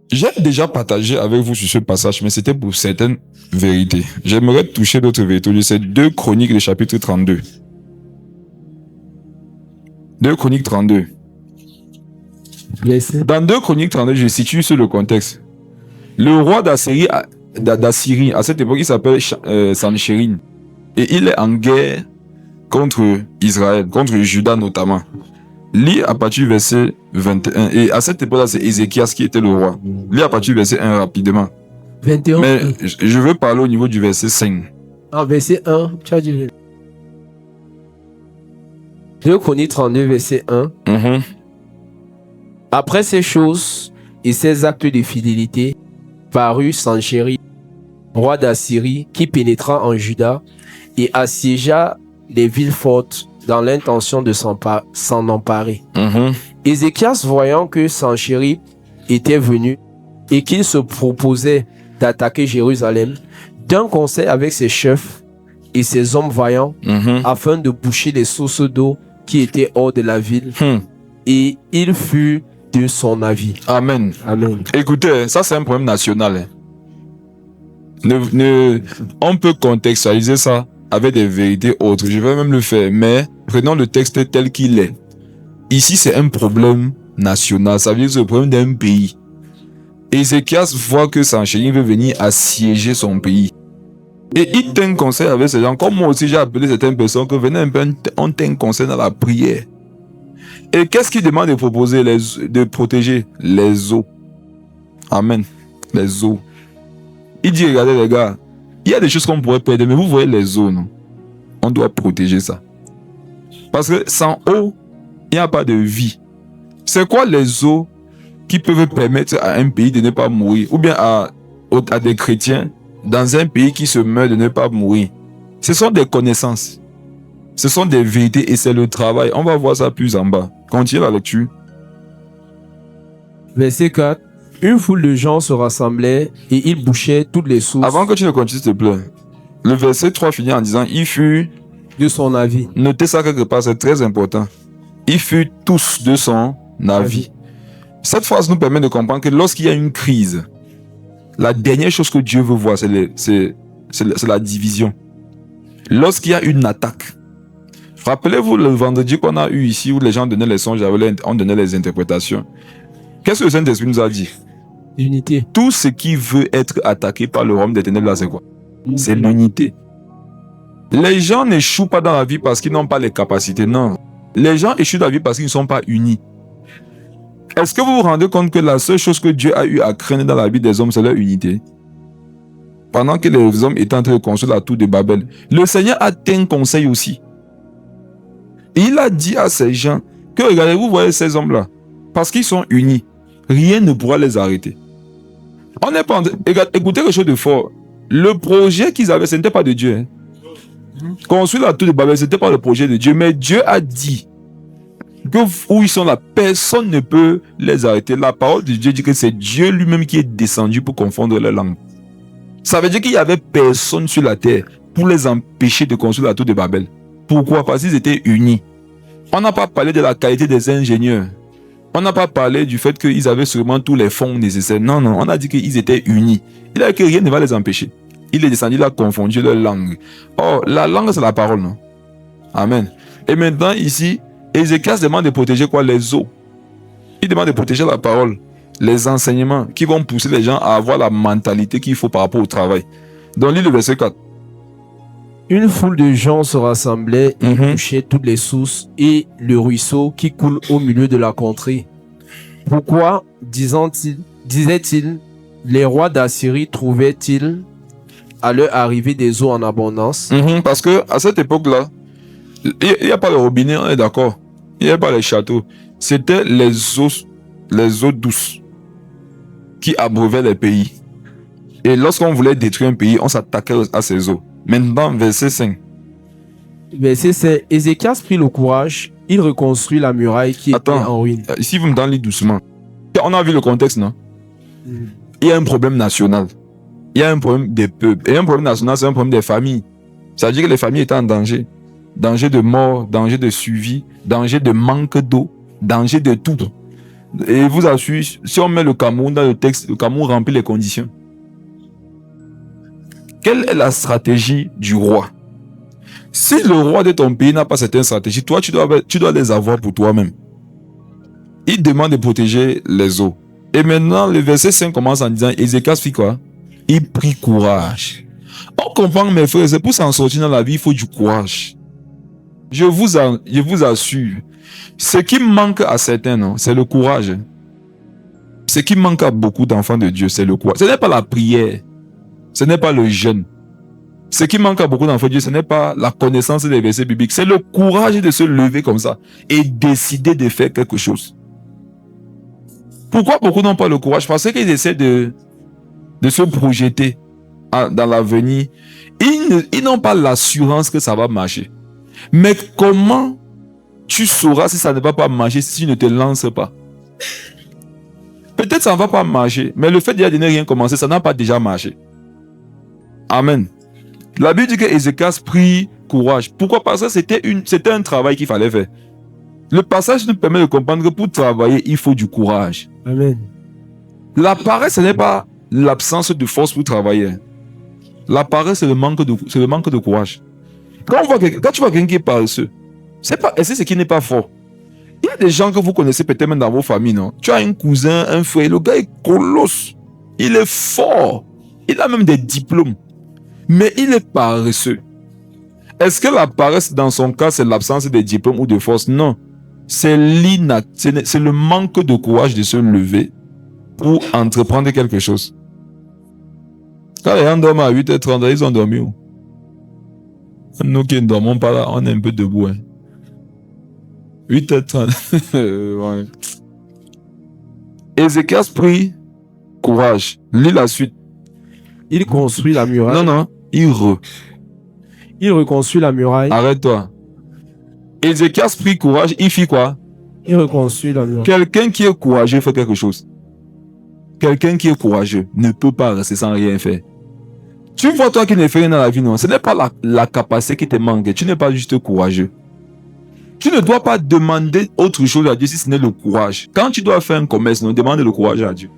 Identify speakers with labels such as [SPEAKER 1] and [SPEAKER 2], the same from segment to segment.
[SPEAKER 1] J'ai déjà partagé avec vous sur ce passage, mais c'était pour certaines vérités. J'aimerais toucher d'autres vérités. C'est 2 Chroniques, le chapitre 32. 2 Chroniques 32. Dans 2 Chroniques 32, je situe sur le contexte. Le roi d'Assyrie, à cette époque, il s'appelle Sanchérine. Et il est en guerre contre Israël, contre Juda notamment. Lis à partir du verset 21. Et à cette époque-là, c'est Ézéchias qui était le roi. Lis à partir du verset 1 rapidement.
[SPEAKER 2] 21.
[SPEAKER 1] Mais je veux parler au niveau du verset 5.
[SPEAKER 2] En verset 1, tu as dit. 2 Chroniques 32, verset 1. Après ces choses et ces actes de fidélité, parut Sanchérib, roi d'Assyrie, qui pénétra en Juda et assiégea les villes fortes dans l'intention de s'en emparer. Ézéchias, voyant que Sanchérib était venu et qu'il se proposait d'attaquer Jérusalem, d'un conseil avec ses chefs et ses hommes vaillants, afin de boucher les sources d'eau qui étaient hors de la ville. Et il fut de son avis.
[SPEAKER 1] Amen.
[SPEAKER 2] Amen.
[SPEAKER 1] Écoutez, ça c'est un problème national. On peut contextualiser ça avec des vérités autres. Je vais même le faire, mais prenons le texte tel qu'il est. Ici, c'est un problème national. Ça veut dire que c'est le problème d'un pays. Ézéchias voit que Sanchérib veut venir assiéger son pays. Et il tient conseil avec ces gens. Comme moi aussi, j'ai appelé certaines personnes que venez un peu, on tient conseil dans la prière. Et qu'est-ce qu'il demande de proposer, de protéger les eaux? Amen. Les eaux. Il dit, regardez les gars, il y a des choses qu'on pourrait perdre, mais vous voyez les eaux, non? On doit protéger ça. Parce que sans eau, il n'y a pas de vie. C'est quoi les eaux qui peuvent permettre à un pays de ne pas mourir? Ou bien à des chrétiens, dans un pays qui se meurt, de ne pas mourir? Ce sont des connaissances. Ce sont des vérités et c'est le travail. On va voir ça plus en bas. Continue la lecture.
[SPEAKER 2] Verset 4. Une foule de gens se rassemblait et ils bouchaient toutes les sources.
[SPEAKER 1] Avant que tu ne continues, s'il te plaît. Le verset 3 finit en disant, il fut
[SPEAKER 2] de son avis.
[SPEAKER 1] Notez ça quelque part, c'est très important. Il fut tous de son avis. Cette phrase nous permet de comprendre que lorsqu'il y a une crise, la dernière chose que Dieu veut voir, c'est la division. Lorsqu'il y a une attaque, rappelez-vous le vendredi qu'on a eu ici où les gens donnaient les songes, on donnait les interprétations. Qu'est-ce que le Saint-Esprit nous a dit?
[SPEAKER 2] L'unité.
[SPEAKER 1] Tout ce qui veut être attaqué par le royaume des ténèbres, là, c'est quoi? C'est l'unité. Les gens n'échouent pas dans la vie parce qu'ils n'ont pas les capacités, non. Les gens échouent dans la vie parce qu'ils ne sont pas unis. Est-ce que vous vous rendez compte que la seule chose que Dieu a eu à craindre dans la vie des hommes, c'est leur unité? Pendant que les hommes étaient en train de construire la tour de Babel, le Seigneur a tenu conseil aussi. Et il a dit à ces gens que, regardez, vous voyez ces hommes-là, parce qu'ils sont unis, rien ne pourra les arrêter. On n'est pas écoutez quelque chose de fort. Le projet qu'ils avaient, ce n'était pas de Dieu. Construire la tour de Babel, ce n'était pas le projet de Dieu, mais Dieu a dit que où ils sont là, personne ne peut les arrêter. La parole de Dieu dit que c'est Dieu lui-même qui est descendu pour confondre les langues. Ça veut dire qu'il n'y avait personne sur la terre pour les empêcher de construire la tour de Babel. Pourquoi? Parce qu'ils étaient unis. On n'a pas parlé de la qualité des ingénieurs. On n'a pas parlé du fait qu'ils avaient sûrement tous les fonds nécessaires. Non, non, on a dit qu'ils étaient unis. Il a dit que rien ne va les empêcher. Il est descendu, il a confondu leur langue. Oh, la langue, c'est la parole, non? Amen. Et maintenant, ici, Ézéchias demande de protéger quoi? Les eaux. Il demande de protéger la parole, les enseignements qui vont pousser les gens à avoir la mentalité qu'il faut par rapport au travail. Donc, lis le verset 4.
[SPEAKER 2] Une foule de gens se rassemblait et bouchaient toutes les sources et le ruisseau qui coule au milieu de la contrée. Pourquoi, disait-il, les rois d'Assyrie trouvaient-ils à leur arrivée des eaux en abondance?
[SPEAKER 1] Parce que à cette époque-là, il n'y a pas de robinet, on est d'accord. Il n'y a pas les châteaux. C'était les eaux douces qui abreuvaient les pays. Et lorsqu'on voulait détruire un pays, on s'attaquait à ces eaux. Maintenant, verset 5.
[SPEAKER 2] Verset 5. Ézéchias prit le courage, il reconstruit la muraille qui était en ruine.
[SPEAKER 1] Ici, vous me donnez doucement. On a vu le contexte, non? Il y a un problème national. Il y a un problème des peuples. Et un problème national, c'est un problème des familles. Ça veut dire que les familles étaient en danger. Danger de mort, danger de suivi, danger de manque d'eau, danger de tout. Et vous assure, si on met le Cameroun dans le texte, le Cameroun remplit les conditions. Quelle est la stratégie du roi? Si le roi de ton pays n'a pas certaines stratégies, toi, tu dois les avoir pour toi-même. Il demande de protéger les eaux. Et maintenant, le verset 5 commence en disant, Ézéchias fit quoi? Il prit courage. On comprend, mes frères, c'est pour s'en sortir dans la vie, il faut du courage. Je vous assure, ce qui manque à certains, non, c'est le courage. Ce qui manque à beaucoup d'enfants de Dieu, c'est le courage. Ce n'est pas la prière, ce n'est pas le jeûne. Ce qui manque à beaucoup d'enfants de Dieu, ce n'est pas la connaissance des versets bibliques, c'est le courage de se lever comme ça et décider de faire quelque chose. Pourquoi beaucoup n'ont pas le courage? Parce qu'ils essaient de se projeter dans l'avenir. Ils n'ont pas l'assurance que ça va marcher. Mais comment tu sauras si ça ne va pas marcher si tu ne te lances pas? Peut-être ça ne va pas marcher, mais le fait de ne rien commencer, ça n'a pas déjà marché. Amen. La Bible dit que Ézéchias prit courage. Pourquoi? Parce que c'était un travail qu'il fallait faire. Le passage nous permet de comprendre que pour travailler, il faut du courage.
[SPEAKER 2] Amen.
[SPEAKER 1] La paresse, ce n'est pas l'absence de force pour travailler. La paresse, c'est le manque de courage. Quand tu vois quelqu'un qui est paresseux, c'est ce qui n'est pas fort. Il y a des gens que vous connaissez peut-être même dans vos familles, non? Tu as un cousin, un frère, le gars est colosse. Il est fort. Il a même des diplômes. Mais il est paresseux. Est-ce que la paresse, dans son cas, c'est l'absence de diplôme ou de force? Non. C'est le manque de courage de se lever pour entreprendre quelque chose. Quand les gens dorment à 8h30, ils ont dormi où? Nous qui ne dormons pas là, on est un peu debout. 8h30. Ouais. Ézéchias prit courage. Lis la suite.
[SPEAKER 2] Il construit la muraille.
[SPEAKER 1] Non.
[SPEAKER 2] Il reconstruit la muraille.
[SPEAKER 1] Arrête-toi. Ézéchias prit courage. Il fit quoi?
[SPEAKER 2] Il reconstruit la muraille.
[SPEAKER 1] Quelqu'un qui est courageux fait quelque chose. Quelqu'un qui est courageux ne peut pas rester sans rien faire. Tu vois, toi qui ne fais rien dans la vie, non, ce n'est pas la capacité qui te manque. Tu n'es pas juste courageux. Tu ne dois pas demander autre chose à Dieu si ce n'est le courage. Quand tu dois faire un commerce, non, demande le courage à Dieu.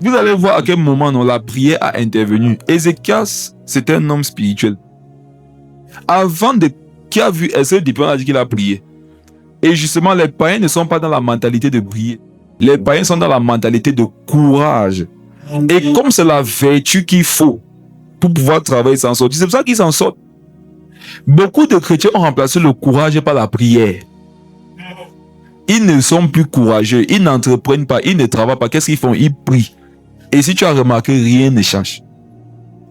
[SPEAKER 1] Vous allez voir à quel moment non, la prière a intervenu. Ézéchias, c'était un homme spirituel. Qui a vu Esther, on a dit qu'il a prié. Et justement, les païens ne sont pas dans la mentalité de prier. Les païens sont dans la mentalité de courage. Et comme c'est la vertu qu'il faut pour pouvoir travailler sans sortir, c'est pour ça qu'ils s'en sortent. Beaucoup de chrétiens ont remplacé le courage par la prière. Ils ne sont plus courageux, ils n'entreprennent pas, ils ne travaillent pas. Qu'est-ce qu'ils font? Ils prient. Et si tu as remarqué, rien ne change.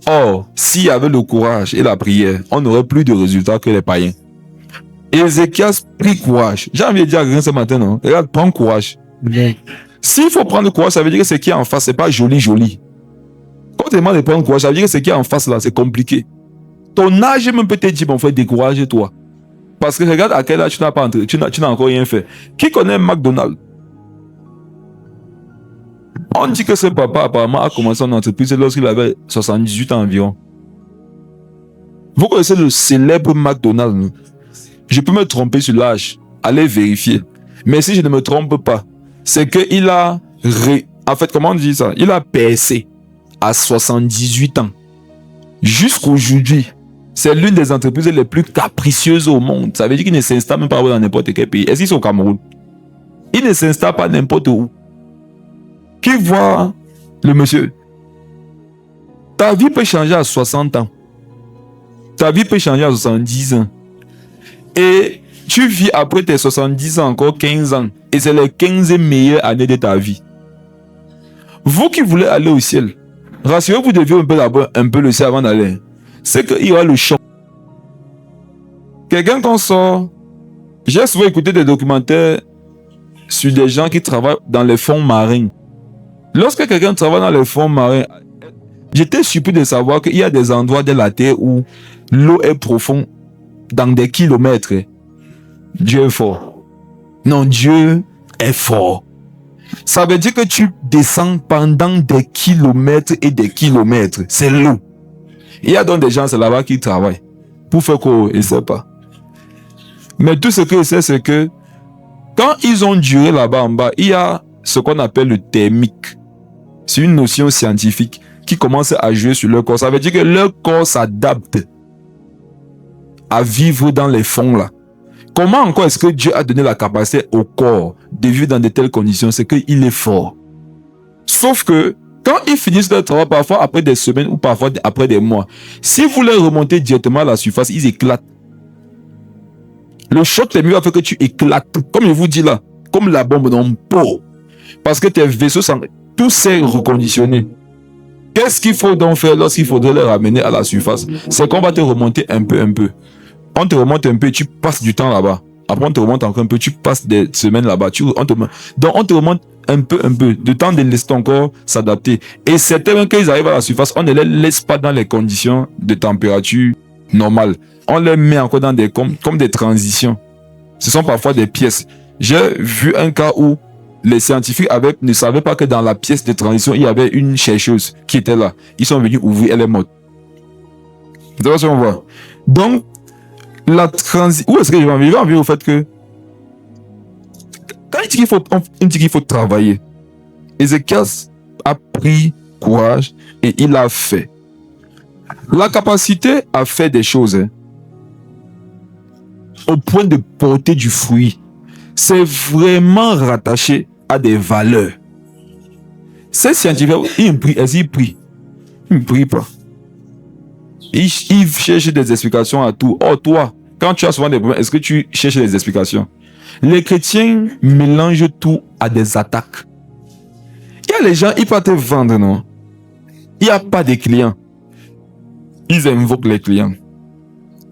[SPEAKER 1] Or, s'il y avait le courage et la prière, on n'aurait plus de résultats que les païens. Ézéchias prit courage. J'ai envie de dire à quelqu'un ce matin, non? Regarde, prends courage. S'il faut prendre courage, ça veut dire que ce qui est en face, c'est pas joli. Quand tu demandes de prendre courage, ça veut dire que ce qui est en face là, c'est compliqué. Ton âge même peut te dire, mon frère, décourage-toi. Parce que regarde à quel âge tu n'as pas entré, tu n'as encore rien fait. Qui connaît McDonald's? On dit que ce papa apparemment a commencé son entreprise lorsqu'il avait 78 ans environ. Vous connaissez le célèbre McDonald's, non? Je peux me tromper sur l'âge. Allez vérifier. Mais si je ne me trompe pas, c'est qu'il a... En fait, comment on dit ça? Il a percé à 78 ans. Jusqu'aujourd'hui, c'est l'une des entreprises les plus capricieuses au monde. Ça veut dire qu'il ne s'installe même pas dans n'importe quel pays. Est-ce qu'ils sont au Cameroun? Il ne s'installe pas n'importe où. Qui voit le monsieur? Ta vie peut changer à 60 ans. Ta vie peut changer à 70 ans. Et tu vis après tes 70 ans encore 15 ans. Et c'est les 15 meilleures années de ta vie. Vous qui voulez aller au ciel, rassurez-vous de vivre un peu le ciel avant d'aller. C'est qu'il y aura le choc. Quelqu'un qu'on sort, j'ai souvent écouté des documentaires sur des gens qui travaillent dans les fonds marins. Lorsque quelqu'un travaille dans les fonds marins, j'étais surpris de savoir qu'il y a des endroits de la terre où l'eau est profonde dans des kilomètres. Dieu est fort. Non, Dieu est fort. Ça veut dire que tu descends pendant des kilomètres et des kilomètres. C'est l'eau. Il y a donc des gens, c'est là-bas qui travaillent. Pour faire quoi? Ils ne savent pas. Mais tout ce qu'ils savent, c'est que Quand ils ont duré là-bas en bas, il y a ce qu'on appelle le thermique. C'est une notion scientifique qui commence à jouer sur leur corps. Ça veut dire que leur corps s'adapte à vivre dans les fonds là. Comment encore est-ce que Dieu a donné la capacité au corps de vivre dans de telles conditions? C'est qu'il est fort. Sauf que quand ils finissent leur travail, parfois après des semaines ou parfois après des mois, si vous les remontez directement à la surface, ils éclatent. Le choc thermique va faire que tu éclates. Comme je vous dis là, comme la bombe dans le pot. Parce que tes vaisseaux, tout s'est reconditionné. Qu'est-ce qu'il faut donc faire lorsqu'il faudrait les ramener à la surface? C'est qu'on va te remonter un peu. On te remonte un peu, tu passes du temps là-bas. Après, on te remonte encore un peu, tu passes des semaines là-bas. Donc, on te remonte un peu. De temps de laisser ton corps s'adapter. Et certains, quand ils arrivent à la surface, on ne les laisse pas dans les conditions de température normales. On les met encore dans comme des transitions. Ce sont parfois des pièces. J'ai vu un cas où les scientifiques ne savaient pas que dans la pièce de transition, il y avait une chercheuse qui était là. Ils sont venus ouvrir, elle est morte. Vous savez ce qu'on voit? Donc, la transition... Où est-ce que je vais en venir? Je vais en venir au fait que quand il dit qu'il faut travailler, Ézéchias a pris courage et il a fait. La capacité à faire des choses, au point de porter du fruit, c'est vraiment rattaché à des valeurs. Ces scientifiques, ils prient. Est-ce qu'ils prient? Ils ne prient pas. Ils cherchent des explications à tout. Oh, toi, quand tu as souvent des problèmes, est-ce que tu cherches des explications? Les chrétiens mélangent tout à des attaques. Il y a les gens, ils peuvent te vendre, non? Il n'y a pas de clients. Ils invoquent les clients.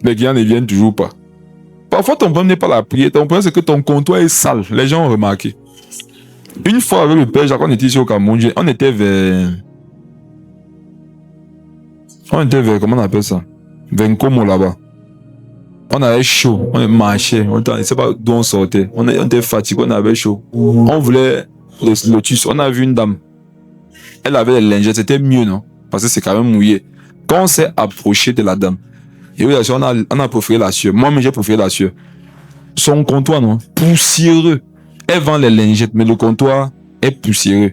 [SPEAKER 1] Les clients ne viennent toujours pas. Parfois, ton problème n'est pas la prière. Ton problème, c'est que ton comptoir est sale. Les gens ont remarqué. Une fois avec le père Jacques, on était ici au Cameroun. On était vers... comment on appelle ça? Vers Nkomo là-bas. On avait chaud. On marchait. On ne sait pas d'où on sortait. On était fatigué. On avait chaud. On voulait le lotus. On a vu une dame. Elle avait les lingettes. C'était mieux, non? Parce que c'est quand même mouillé. Quand on s'est approché de la dame, et oui, on a préféré la sueur. Moi-même, j'ai préféré la sueur. Son comptoir, non? Poussiéreux. Elle vend les lingettes, mais le comptoir est poussiéreux.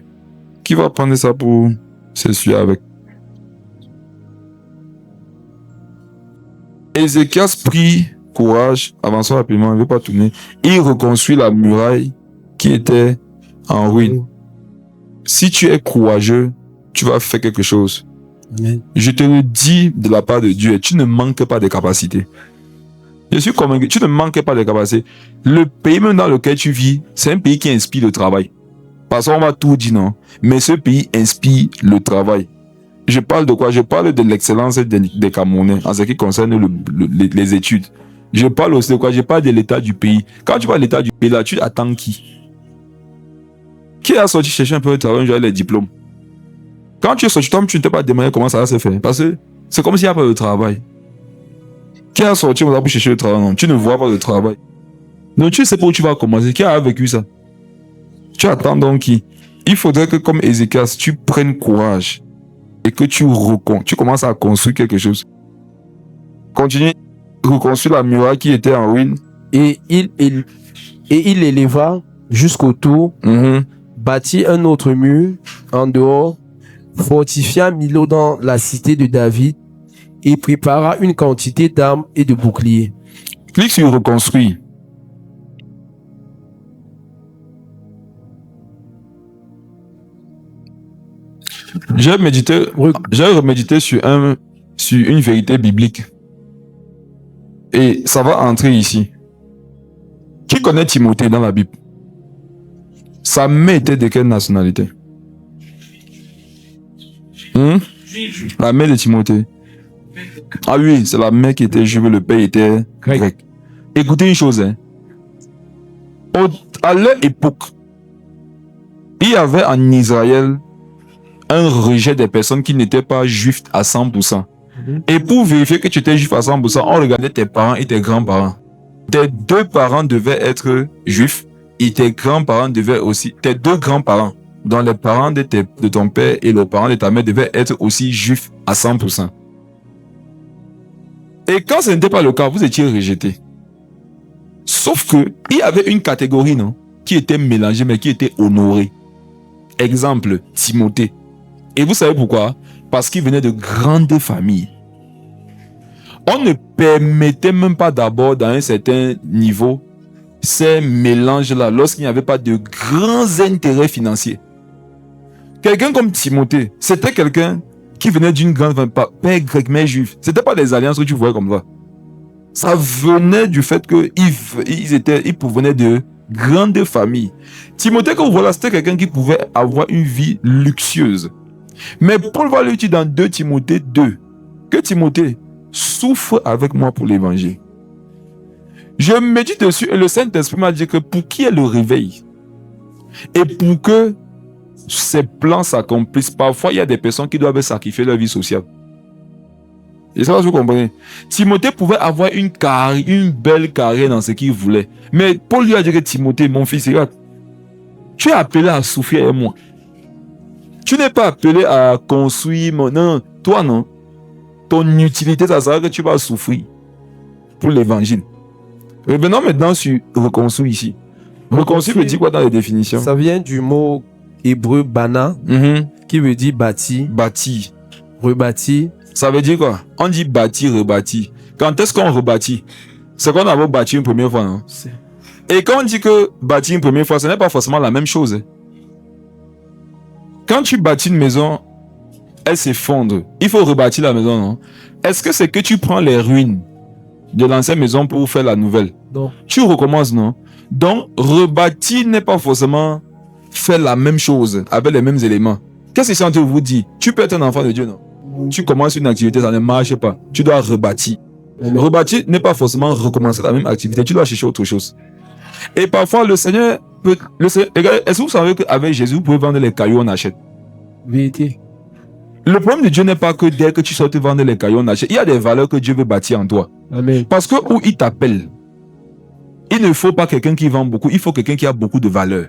[SPEAKER 1] Qui va prendre ça pour s'essuyer avec? Ézéchias prit courage, avançons rapidement, il ne veut pas tourner. Il reconstruit la muraille qui était en ruine. Si tu es courageux, tu vas faire quelque chose. Amen. Je te le dis de la part de Dieu, tu ne manques pas de capacités. Je suis convaincu, tu ne manques pas de capacités. Le pays même dans lequel tu vis, c'est un pays qui inspire le travail. Parce qu'on va tout dire, non. Mais ce pays inspire le travail. Je parle de quoi? Je parle de l'excellence des Camerounais en ce qui concerne les études. Je parle aussi de quoi? Je parle de l'état du pays. Quand tu parles de l'état du pays, là, tu attends qui? Qui a sorti chercher un peu de travail, les diplômes? Quand tu es sorti, toi, tu ne t'es pas demandé comment ça va se faire. Parce que c'est comme s'il n'y a pas de travail. Qui a sorti pour chercher le travail? Non, tu ne vois pas de travail. Donc tu sais pas où tu vas commencer. Qui a vécu ça? Tu attends donc qui? Il faudrait que comme Ézéchias, tu prennes courage et que tu commences à construire quelque chose. Continue, reconstruire la muraille qui était en ruine.
[SPEAKER 2] Et il éleva jusqu'au tour, bâtit un autre mur en dehors, fortifia Milo dans la cité de David et prépara une quantité d'armes et de boucliers.
[SPEAKER 1] Clique sur reconstruire. J'ai remédité sur une vérité biblique. Et ça va entrer ici. Qui connaît Timothée dans la Bible? Sa mère était de quelle nationalité? La mère de Timothée. Ah oui, c'est la mère qui était juive, le père était grec. Écoutez une chose. À leur époque, il y avait en Israël un rejet des personnes qui n'étaient pas juifs à 100%. Et pour vérifier que tu étais juif à 100%, on regardait tes parents et tes grands-parents. Tes deux parents devaient être juifs et tes grands-parents devaient aussi... Tes deux grands-parents, dont les parents de ton père et les parents de ta mère devaient être aussi juifs à 100%. Et quand ce n'était pas le cas, vous étiez rejetés. Sauf que il y avait une catégorie, non? qui était mélangé, mais qui était honoré. Exemple, Timothée. Et vous savez pourquoi? Parce qu'il venait de grandes familles. On ne permettait même pas d'abord, dans un certain niveau, ces mélanges-là, lorsqu'il n'y avait pas de grands intérêts financiers. Quelqu'un comme Timothée, c'était quelqu'un qui venait d'une grande famille, père grec, mère juif. C'était pas des alliances que tu voyais comme ça. Ça venait du fait qu'ils provenaient de grandes familles. Timothée, comme voilà, c'était quelqu'un qui pouvait avoir une vie luxueuse. Mais Paul va lui dire dans 2 Timothée 2 que Timothée souffre avec moi pour l'évangile. Je médite dessus et le Saint-Esprit m'a dit que pour qu'il y ait le réveil et pour que ces plans s'accomplissent, parfois il y a des personnes qui doivent sacrifier leur vie sociale. Et ça, vous comprenez. Timothée pouvait avoir une belle carrière dans ce qu'il voulait. Mais Paul lui a dit que Timothée, mon fils, regarde, tu es appelé à souffrir avec moi. Tu n'es pas appelé à construire. Non, toi non. Ton utilité, ça sera que tu vas souffrir pour l'évangile. Revenons maintenant sur reconstruire ici. Reconstruire veut dire quoi dans les définitions?
[SPEAKER 2] Ça vient du mot hébreu bana, qui veut dire bâti.
[SPEAKER 1] Bâti.
[SPEAKER 2] Rebâti.
[SPEAKER 1] Ça veut dire quoi? On dit bâti, rebâti. Quand est-ce qu'on rebâtit? C'est qu'on a bâti une première fois, non? Et quand on dit que bâtir une première fois, ce n'est pas forcément la même chose. Quand tu bâtis une maison, elle s'effondre. Il faut rebâtir la maison, non? Est-ce que c'est que tu prends les ruines de l'ancienne maison pour faire la nouvelle?
[SPEAKER 2] Non.
[SPEAKER 1] Tu recommences, non? Donc, rebâtir n'est pas forcément faire la même chose avec les mêmes éléments. Qu'est-ce que c'est vous dit? Tu peux être un enfant de Dieu, non? Tu commences une activité, ça ne marche pas. Tu dois rebâtir. Rebâtir n'est pas forcément recommencer la même activité. Tu dois chercher autre chose. Et parfois, le Seigneur peut... Est-ce que vous savez qu'avec Jésus, vous pouvez vendre les cailloux, on achète?
[SPEAKER 2] Vérité.
[SPEAKER 1] Le problème de Dieu n'est pas que dès que tu sortes vendre les cailloux, on achète. Il y a des valeurs que Dieu veut bâtir en toi.
[SPEAKER 2] Amen.
[SPEAKER 1] Parce que où il t'appelle, il ne faut pas quelqu'un qui vend beaucoup, il faut quelqu'un qui a beaucoup de valeurs.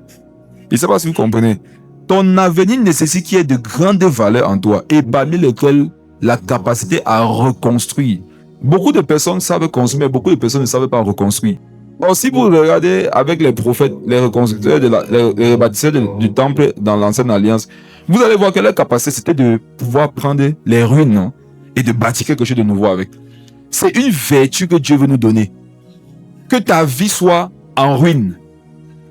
[SPEAKER 1] Je ne sais pas si vous comprenez. Ton avenir nécessite qu'il y ait de grandes valeurs en toi, et parmi lesquelles la capacité à reconstruire. Beaucoup de personnes savent construire, mais beaucoup de personnes ne savent pas reconstruire. Or, si vous regardez avec les prophètes, les reconstructeurs, les rebâtisseurs du temple dans l'ancienne alliance, vous allez voir que leur capacité, c'était de pouvoir prendre les ruines, non, et de bâtir quelque chose de nouveau avec. C'est une vertu que Dieu veut nous donner. Que ta vie soit en ruine,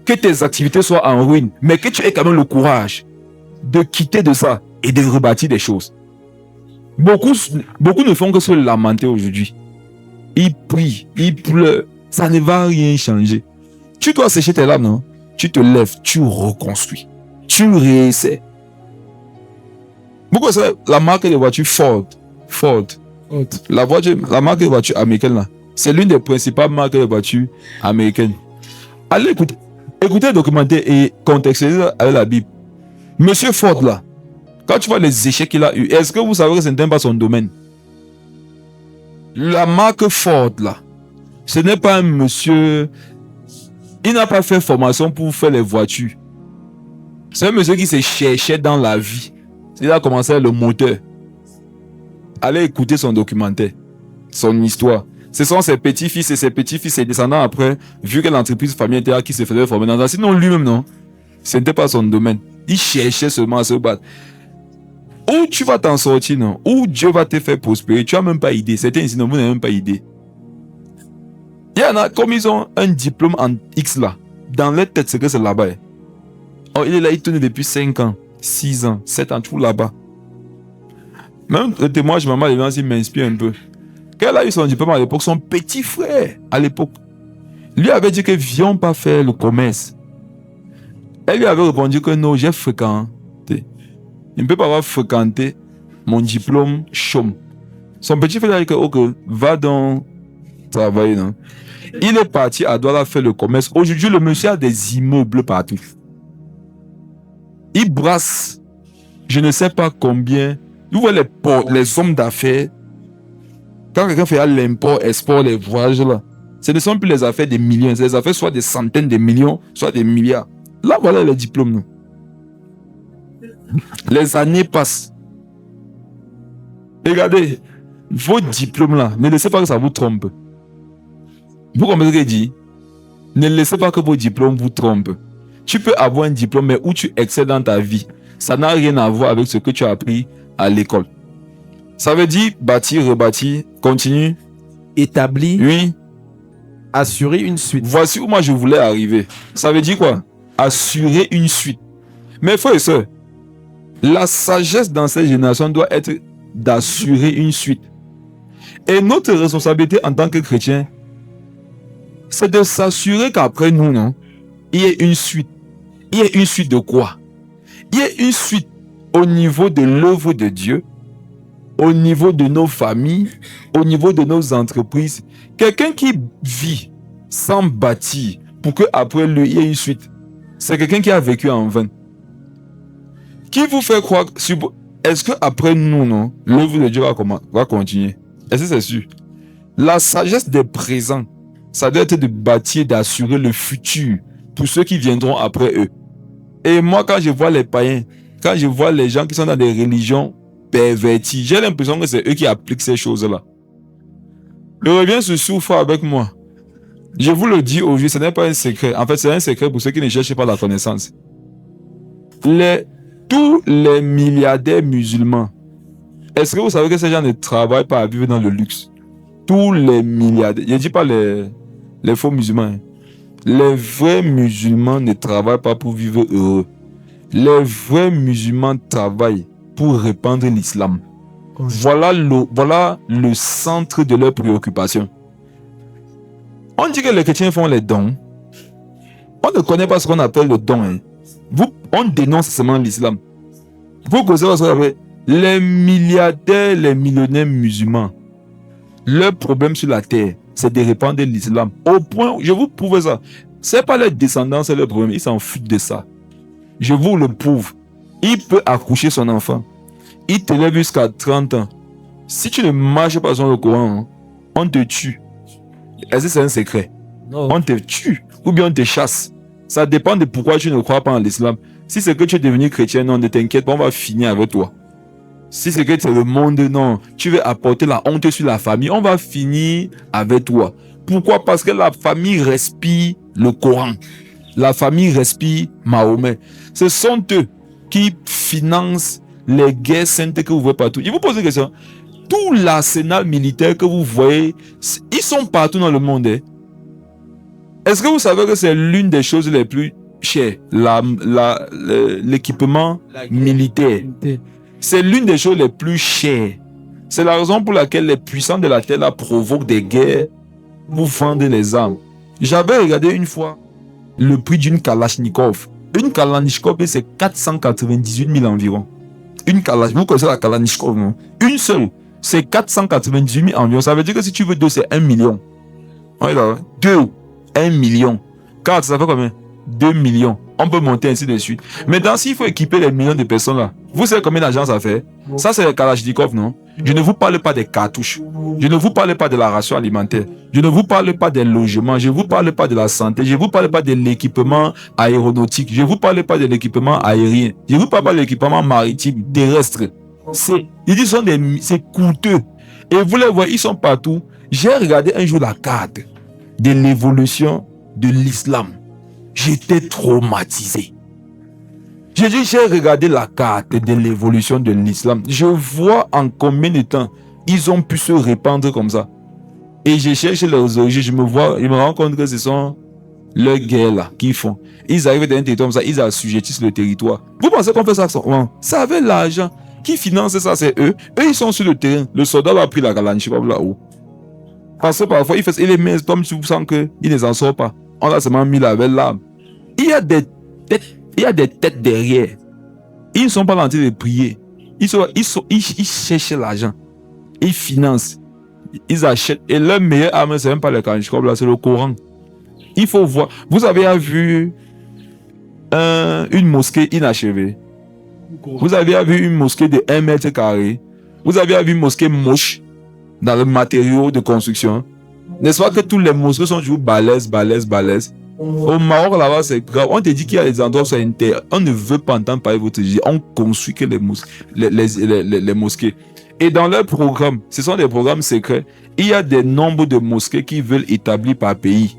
[SPEAKER 1] que tes activités soient en ruine, mais que tu aies quand même le courage de quitter de ça et de rebâtir des choses. Beaucoup ne font que se lamenter aujourd'hui. Ils prient, ils pleurent. Ça ne va rien changer. Tu dois sécher tes larmes, non? Tu te lèves, tu reconstruis. Tu réessais. Pourquoi c'est la marque de voiture Ford? La marque de voiture américaine, là, c'est l'une des principales marques de voiture américaines. Allez écoutez le documentaire et contextualisez avec la Bible. Monsieur Ford, là, quand tu vois les échecs qu'il a eu, est-ce que vous savez que ce n'est pas son domaine? La marque Ford, là, ce n'est pas un monsieur... Il n'a pas fait formation pour faire les voitures. C'est un monsieur qui se cherchait dans la vie. Il a commencé le moteur. Allez écouter son documentaire, son histoire. Ce sont ses petits-fils et ses petits-fils et descendants après, vu que l'entreprise familiale qui se faisait former dans ça. Sinon lui-même, non. Ce n'était pas son domaine. Il cherchait seulement à se battre. Où tu vas t'en sortir, non? Où Dieu va te faire prospérer, tu n'as même pas idée. Certains ici, non, vous n'avez même pas idée. Il y en a, comme ils ont un diplôme en X là, dans leur tête, c'est que c'est là-bas. Oh, il est là, il tourne depuis 5 ans, 6 ans, 7 ans, tout là-bas. Même le témoignage, maman, il m'inspire un peu. Quand elle a eu son diplôme à l'époque, son petit frère, à l'époque, lui avait dit que viens pas faire le commerce. Elle lui avait répondu que non, j'ai fréquenté. Il ne peut pas avoir fréquenté mon diplôme chôme. Son petit frère a dit que ok, va donc travailler. Non? Il est parti à Douala faire le commerce. Aujourd'hui, le monsieur a des immeubles partout. Il brasse, je ne sais pas combien. Vous voyez les hommes d'affaires. Quand quelqu'un fait l'import, export, les voyages là, ce ne sont plus les affaires des millions. C'est les affaires soit des centaines de millions, soit des milliards. Là, voilà les diplômes. Non? Les années passent. Regardez, vos diplômes là, ne laissez pas que ça vous trompe. Vous comprenez ce que je dis? Ne laissez pas que vos diplômes vous trompent. Tu peux avoir un diplôme, mais où tu excelles dans ta vie, ça n'a rien à voir avec ce que tu as appris à l'école. Ça veut dire bâtir, rebâtir, continue.
[SPEAKER 2] Établir,
[SPEAKER 1] Oui.
[SPEAKER 2] assurer une suite.
[SPEAKER 1] Voici où moi je voulais arriver. Ça veut dire quoi? Assurer une suite. Mais frères et sœurs, la sagesse dans cette génération doit être d'assurer une suite. Et notre responsabilité en tant que chrétien, c'est de s'assurer qu'après nous, non, il y ait une suite. Il y ait une suite de quoi? Il y ait une suite au niveau de l'œuvre de Dieu, au niveau de nos familles, au niveau de nos entreprises. Quelqu'un qui vit sans bâtir pour qu'après lui, il y ait une suite, c'est quelqu'un qui a vécu en vain. Qui vous fait croire, est-ce qu'après nous, non, l'œuvre de Dieu va continuer? Est-ce que c'est sûr? La sagesse des présents, ça doit être de bâtir, d'assurer le futur pour ceux qui viendront après eux. Et moi, quand je vois les païens, quand je vois les gens qui sont dans des religions perverties, j'ai l'impression que c'est eux qui appliquent ces choses-là. Le revient se souffre avec moi. Je vous le dis aujourd'hui, ce n'est pas un secret. En fait, c'est un secret pour ceux qui ne cherchent pas la connaissance. Tous les milliardaires musulmans, est-ce que vous savez que ces gens ne travaillent pas à vivre dans le luxe? Tous les milliardaires, je ne dis pas les faux musulmans. Hein. Les vrais musulmans ne travaillent pas pour vivre heureux. Les vrais musulmans travaillent pour répandre l'islam. Voilà le centre de leurs préoccupations. On dit que les chrétiens font les dons. On ne connaît pas ce qu'on appelle le don. Hein. On dénonce seulement l'islam. Vous connaissez ce qu'on appelle les milliardaires, les millionnaires musulmans. Leur problème sur la terre, c'est de répandre l'islam. Au point, je vous prouve ça. C'est pas leur descendance, c'est leur problème. Ils s'en foutent de ça. Je vous le prouve. Il peut accoucher son enfant. Il t'élève jusqu'à 30 ans. Si tu ne marches pas sur le Coran, hein, on te tue. Est-ce que c'est un secret?
[SPEAKER 2] Non.
[SPEAKER 1] On te tue ou bien on te chasse. Ça dépend de pourquoi tu ne crois pas en l'islam. Si c'est que tu es devenu chrétien, non, ne t'inquiète pas, on va finir avec toi. Si c'est que c'est le monde, non, tu veux apporter la honte sur la famille, on va finir avec toi. Pourquoi? Parce que la famille respire le Coran. La famille respire Mahomet. Ce sont eux qui financent les guerres saintes que vous voyez partout. Je vous pose une question. Tout l'arsenal militaire que vous voyez, ils sont partout dans le monde. Hein? Est-ce que vous savez que c'est l'une des choses les plus chères, l'équipement militaire? C'est l'une des choses les plus chères. C'est la raison pour laquelle les puissants de la terre là provoquent des guerres pour vendre les armes. J'avais regardé une fois le prix d'une Kalachnikov. Une Kalachnikov, c'est 498 000 environ. Une Kalachnikov, vous connaissez la Kalachnikov, non? Une seule, c'est 498 000 environ. Ça veut dire que si tu veux deux, c'est 1 million. Voilà, 2, 1 million. 4, ça fait combien? 2 millions. On peut monter ainsi de suite. Maintenant, s'il faut équiper les millions de personnes là, vous savez combien d'argent ça fait? Ça, c'est le Kalachnikov, non? Je ne vous parle pas des cartouches. Je ne vous parle pas de la ration alimentaire. Je ne vous parle pas des logements. Je ne vous parle pas de la santé. Je ne vous parle pas de l'équipement aéronautique. Je ne vous parle pas de l'équipement aérien. Je ne vous parle pas de l'équipement maritime, terrestre. C'est coûteux. Et vous les voyez, ils sont partout. J'ai regardé un jour la carte de l'évolution de l'islam. J'étais traumatisé. J'ai regardé la carte de l'évolution de l'islam. Je vois en combien de temps ils ont pu se répandre comme ça. Et je cherche leurs origines. Je me rends compte que ce sont leurs guerres là qu'ils font. Ils arrivent dans un territoire comme ça, ils assujettissent le territoire. Vous pensez qu'on fait ça comment? Ça avec l'argent. Qui finance ça, c'est eux. Eux, ils sont sur le terrain. Le soldat a pris la Kalachnikov là-haut. Parce que parfois, il les met comme si vous sentez qu'il ne s'en sort pas. On a seulement mis la belle lame. Il y a des têtes derrière. Ils ne sont pas en train de prier. Ils cherchent l'argent. Ils financent. Ils achètent. Et leur meilleure arme, c'est même pas le Kalachnikov là, c'est le Coran. Il faut voir. Vous avez vu une mosquée inachevée. Vous avez vu une mosquée de 1 mètre carré. Vous avez vu une mosquée moche dans le matériau de construction. N'est-ce pas que tous les mosquées sont toujours balèzes. Au Maroc, là-bas, c'est grave. On te dit qu'il y a des endroits où c'est inter. On ne veut pas entendre parler de votre Jésus. On construit que les mosquées. Et dans leur programme, ce sont des programmes secrets. Il y a des nombres de mosquées qui veulent établir par pays,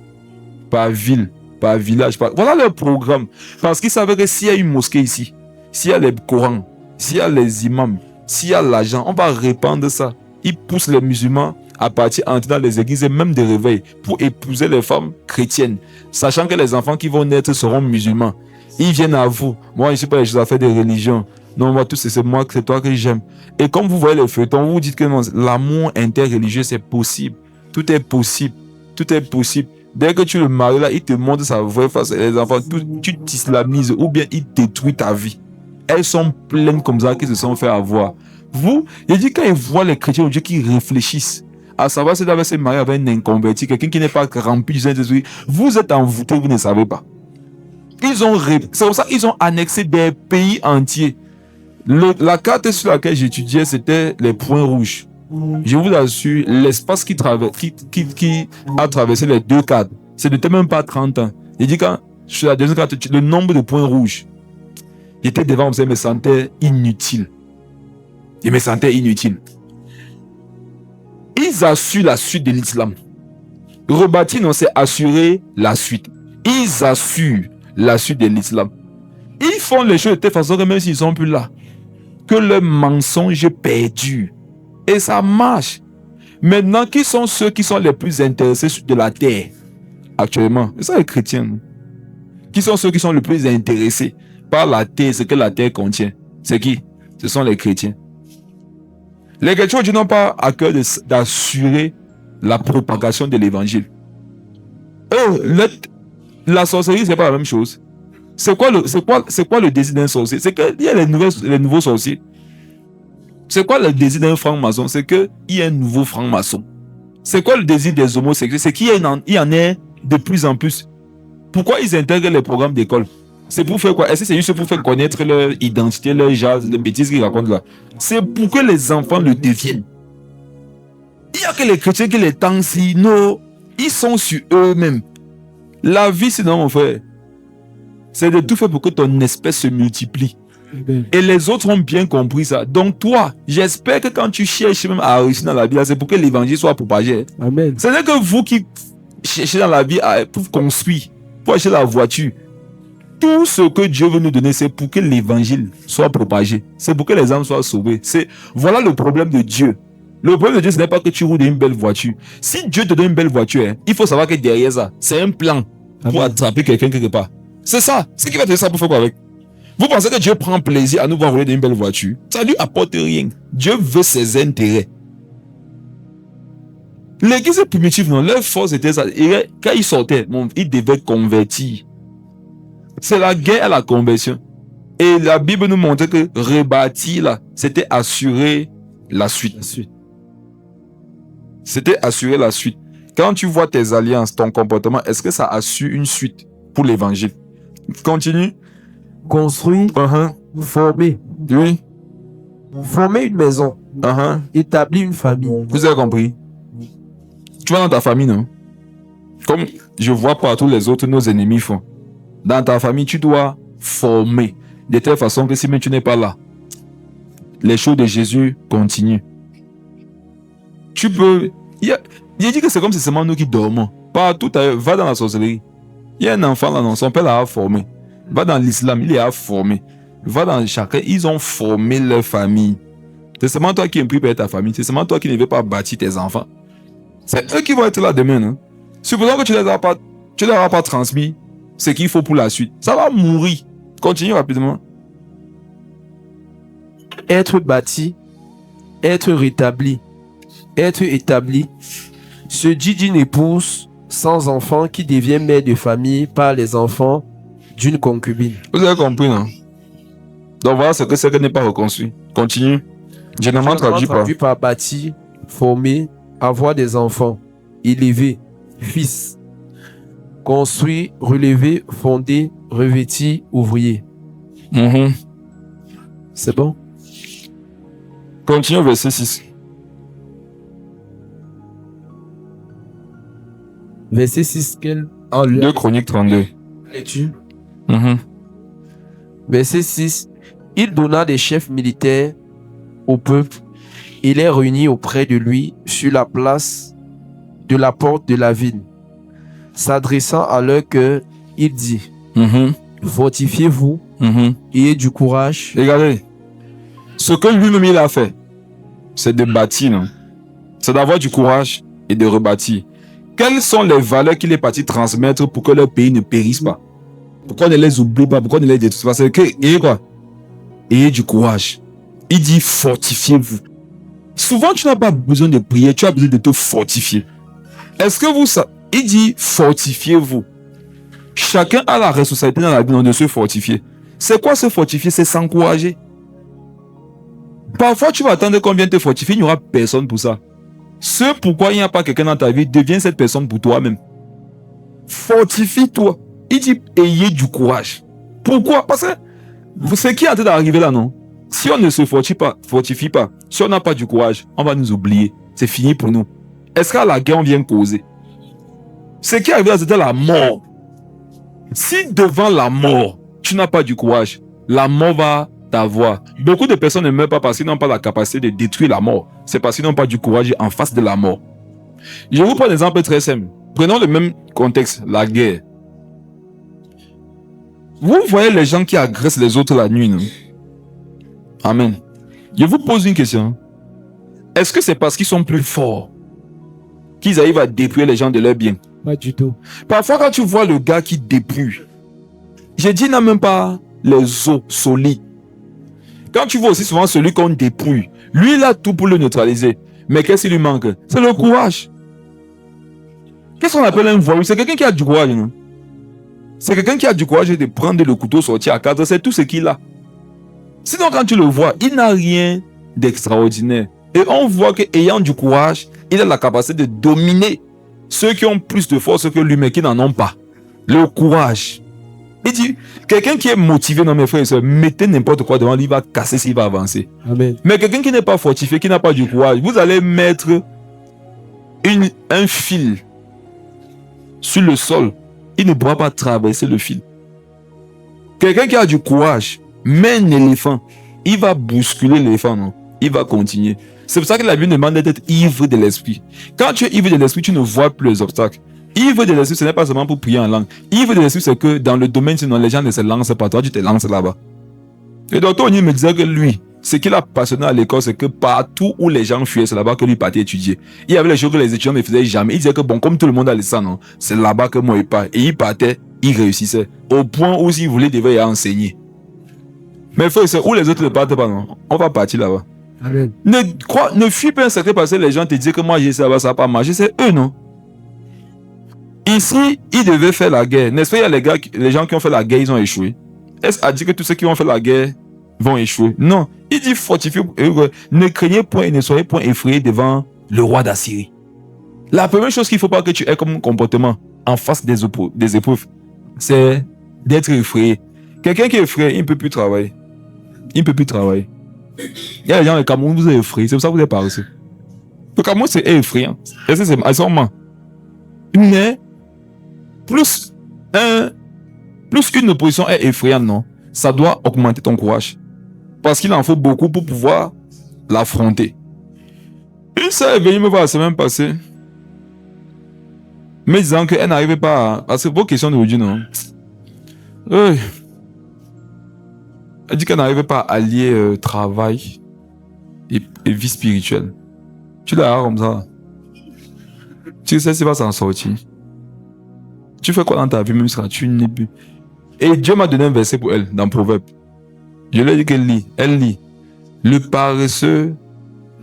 [SPEAKER 1] par ville, par village. Voilà leur programme. Parce qu'ils savaient que s'il y a une mosquée ici, s'il y a les Corans, s'il y a les imams, s'il y a l'argent, on va répandre ça. Ils poussent les musulmans à partir entrer dans les églises et même des réveils pour épouser les femmes chrétiennes, sachant que les enfants qui vont naître seront musulmans. Ils viennent à vous. Moi, je ne sais pas les choses à faire de religion. Non, moi, tout c'est moi, c'est toi que j'aime. Et comme vous voyez les feuilletons, vous vous dites que non, l'amour interreligieux, c'est possible. Tout est possible. Tout est possible. Dès que tu le maries là, il te montre sa vraie face. Et les enfants, tu t'islamises ou bien il détruit ta vie. Elles sont pleines comme ça qui se sont fait avoir. Vous, il dit quand ils voient les chrétiens, Dieu qui réfléchissent à savoir si d'abord se marier avec un inconverti, quelqu'un qui n'est pas rempli du Saint-Esprit, vous êtes envoûté, vous ne savez pas. C'est comme ça qu'ils ont annexé des pays entiers. La carte sur laquelle j'étudiais, c'était les points rouges. Je vous assure, l'espace qui a traversé les deux cadres, ce n'était même pas 30 ans. Il dit quand sur la deuxième carte, le nombre de points rouges, j'étais devant, je me sentais inutile. Je me sentais inutile. Ils assurent la suite de l'islam. Rebâtir, non, c'est assurer la suite. Ils assurent la suite de l'islam. Ils font les choses de telle façon que même s'ils ne sont plus là, que le mensonge perdure. Et ça marche. Maintenant, qui sont ceux qui sont les plus intéressés de la terre actuellement? C'est ça les chrétiens. Qui sont ceux qui sont les plus intéressés par la terre, ce que la terre contient? C'est qui? Ce sont les chrétiens. Les chrétiens n'ont pas à cœur d'assurer la propagation de l'évangile. La sorcellerie, c'est pas la même chose. C'est quoi le désir d'un sorcier? C'est qu'il y a les nouveaux sorciers. C'est quoi le désir d'un franc-maçon? C'est qu'il y a un nouveau franc-maçon. C'est quoi le désir des homosexuels? C'est qu'il y en ait de plus en plus. Pourquoi ils intègrent les programmes d'école? C'est pour faire quoi? Est-ce que c'est juste pour faire connaître leur identité, leur genre, les bêtises qu'ils racontent là? C'est pour que les enfants le deviennent. Il n'y a que les chrétiens qui les tendent si, non, ils sont sur eux-mêmes. La vie, sinon, mon frère, c'est de tout faire pour que ton espèce se multiplie. Et les autres ont bien compris ça. Donc toi, j'espère que quand tu cherches même à réussir dans la vie, c'est pour que l'évangile soit propagé.
[SPEAKER 2] Amen.
[SPEAKER 1] Ce n'est que vous qui cherchez dans la vie pour construire, pour acheter la voiture. Tout ce que Dieu veut nous donner, c'est pour que l'évangile soit propagé. C'est pour que les âmes soient sauvées. Voilà le problème de Dieu. Le problème de Dieu, ce n'est pas que tu roules une belle voiture. Si Dieu te donne une belle voiture, il faut savoir que derrière ça, c'est un plan pour attraper quelqu'un quelque part. C'est ça. Ce qui va te dire ça pour faire quoi avec? Vous pensez que Dieu prend plaisir à nous voir rouler une belle voiture? Ça ne lui apporte rien. Dieu veut ses intérêts. L'église primitive, non, leur force était ça. Et quand ils sortaient, ils devaient convertir. C'est la guerre à la conversion. Et la Bible nous montre que rebâtir là, c'était assurer la suite. C'était assurer la suite. Quand tu vois tes alliances, ton comportement, est-ce que ça assure une suite pour l'évangile? Continue.
[SPEAKER 2] Construire, former.
[SPEAKER 1] Oui.
[SPEAKER 2] Former une maison. Établir une famille.
[SPEAKER 1] Vous avez compris? Tu vas dans ta famille, non? Comme je vois partout les autres, nos ennemis font. Dans ta famille, tu dois former. De telle façon que si même tu n'es pas là, les choses de Jésus continuent. Tu peux... Il dit que c'est comme si c'est seulement nous qui dormons. Partout, va dans la sorcellerie. Il y a un enfant là, non, son père l'a formé. Va dans l'islam, il est à former. Va dans chacun, ils ont formé leur famille. C'est seulement toi qui es pris par ta famille. C'est seulement toi qui ne veux pas bâtir tes enfants. C'est eux qui vont être là demain. Non? Supposons que tu ne leur as pas transmis ce qu'il faut pour la suite. Ça va mourir. Continue rapidement.
[SPEAKER 2] Être bâti, être rétabli, être établi, se dit d'une épouse sans enfant qui devient mère de famille par les enfants d'une concubine.
[SPEAKER 1] Vous avez compris, non? Donc voilà ce que c'est que n'est pas reconstruit. Continue. Généralement traduit
[SPEAKER 2] par bâti, former, avoir des enfants, élever, fils, construire, relever, fonder, revêtir, ouvrier. C'est bon?
[SPEAKER 1] Continue au verset 6.
[SPEAKER 2] Verset 6, quel...
[SPEAKER 1] 2 Chroniques 32.
[SPEAKER 2] Lecture. Verset 6. Il donna des chefs militaires au peuple et les réunit auprès de lui sur la place de la porte de la ville. S'adressant à leur cœur, il dit,
[SPEAKER 1] Mhm.
[SPEAKER 2] fortifiez-vous,
[SPEAKER 1] Mhm.
[SPEAKER 2] ayez du courage.
[SPEAKER 1] Regardez, ce que lui-même il a fait, c'est de bâtir, non? C'est d'avoir du courage et de rebâtir. Quelles sont les valeurs qu'il est parti transmettre pour que leur pays ne périsse pas? Pourquoi ne les oublie pas? Pourquoi ne les détruit pas? C'est que, ayez quoi? Ayez du courage. Il dit fortifiez-vous. Souvent, tu n'as pas besoin de prier, tu as besoin de te fortifier. Est-ce que vous savez? Il dit fortifiez-vous. Chacun a la responsabilité dans la vie de se fortifier. C'est quoi se fortifier? C'est s'encourager. Parfois, tu vas attendre qu'on vienne te fortifier, il n'y aura personne pour ça. Ce pourquoi il n'y a pas quelqu'un dans ta vie, deviens cette personne pour toi-même. Fortifie-toi. Il dit ayez du courage. Pourquoi? Parce que ce qui est en train d'arriver là, non? Si on ne se fortifie pas, si on n'a pas du courage, on va nous oublier. C'est fini pour nous. Est-ce qu'à la guerre, on vient causer? Ce qui est arrivé là, c'était la mort. Si devant la mort, tu n'as pas du courage, la mort va t'avoir. Beaucoup de personnes ne meurent pas parce qu'ils n'ont pas la capacité de détruire la mort. C'est parce qu'ils n'ont pas du courage en face de la mort. Je vous prends un exemple très simple. Prenons le même contexte, la guerre. Vous voyez les gens qui agressent les autres la nuit, non? Amen. Je vous pose une question. Est-ce que c'est parce qu'ils sont plus forts qu'ils arrivent à dépouiller les gens de leurs biens?
[SPEAKER 2] Pas du tout.
[SPEAKER 1] Parfois, quand tu vois le gars qui dépouille, j'ai dit, il n'a même pas les os solides. Quand tu vois aussi souvent celui qu'on dépouille, lui, il a tout pour le neutraliser. Mais qu'est-ce qui lui manque? C'est le courage. Qu'est-ce qu'on appelle un voyou? C'est quelqu'un qui a du courage, non? C'est quelqu'un qui a du courage de prendre le couteau, sortir à cadre. C'est tout ce qu'il a. Sinon, quand tu le vois, il n'a rien d'extraordinaire. Et on voit qu'ayant du courage, il a la capacité de dominer ceux qui ont plus de force que lui, mais qui n'en ont pas. Le courage. Il dit, quelqu'un qui est motivé, non mes frères et sœurs, mettez n'importe quoi devant lui, il va casser s'il va avancer.
[SPEAKER 2] Amen.
[SPEAKER 1] Mais quelqu'un qui n'est pas fortifié, qui n'a pas du courage, vous allez mettre un fil sur le sol. Il ne pourra pas traverser le fil. Quelqu'un qui a du courage, met un éléphant, il va bousculer l'éléphant, non? Il va continuer. C'est pour ça que la Bible demande d'être ivre de l'esprit. Quand tu es ivre de l'esprit, tu ne vois plus les obstacles. Ivre de l'esprit, ce n'est pas seulement pour prier en langue. Ivre de l'esprit, c'est que dans le domaine, sinon les gens ne se lancent pas. Toi, tu te lances là-bas. Et docteur Oni me disait que lui, ce qu'il a passionné à l'école, c'est que partout où les gens fuyaient, c'est là-bas que lui partait étudier. Il y avait les choses que les étudiants ne faisaient jamais. Il disait que bon, comme tout le monde allait ça, non, c'est là-bas que moi il part. Et il partait, il réussissait. Au point où s'il voulait, il devait y enseigner. Mais frère, c'est où les autres ne partent pas, non? On va partir là-bas.
[SPEAKER 2] Amen.
[SPEAKER 1] Ne fuis pas un secret parce que les gens te disent que moi j'ai ça va, ça n'a pas marché. C'est eux, non? Ici, ils devaient faire la guerre. N'est-ce pas, il y a les gens qui ont fait la guerre, ils ont échoué. Est-ce à dire que tous ceux qui ont fait la guerre vont échouer? Non. Il dit fortifiez, ne craignez point et ne soyez point effrayés devant le roi d'Assyrie. La première chose qu'il ne faut pas que tu aies comme comportement en face des épreuves, c'est d'être effrayé. Quelqu'un qui est effrayé, il ne peut plus travailler. Il ne peut plus travailler. Il y a des gens au Cameroun, vous êtes effrayés, c'est pour ça que vous êtes paresseux. Le Cameroun, c'est effrayant. Et c'est sûrement. Mais, plus une opposition est effrayante, non? Ça doit augmenter ton courage. Parce qu'il en faut beaucoup pour pouvoir l'affronter. Une sœur est venue me voir la semaine passée, me disant qu'elle n'arrivait pas à... Parce que vos questions d'aujourd'hui, non? Oui. Elle dit qu'elle n'arrivait pas à allier travail et vie spirituelle. Tu l'as comme ça. Tu sais, c'est pas s'en sortir. Tu fais quoi dans ta vie, même si tu n'es plus. Et Dieu m'a donné un verset pour elle, dans Proverbe. Je lui ai dit qu'elle lit. Elle lit. Le paresseux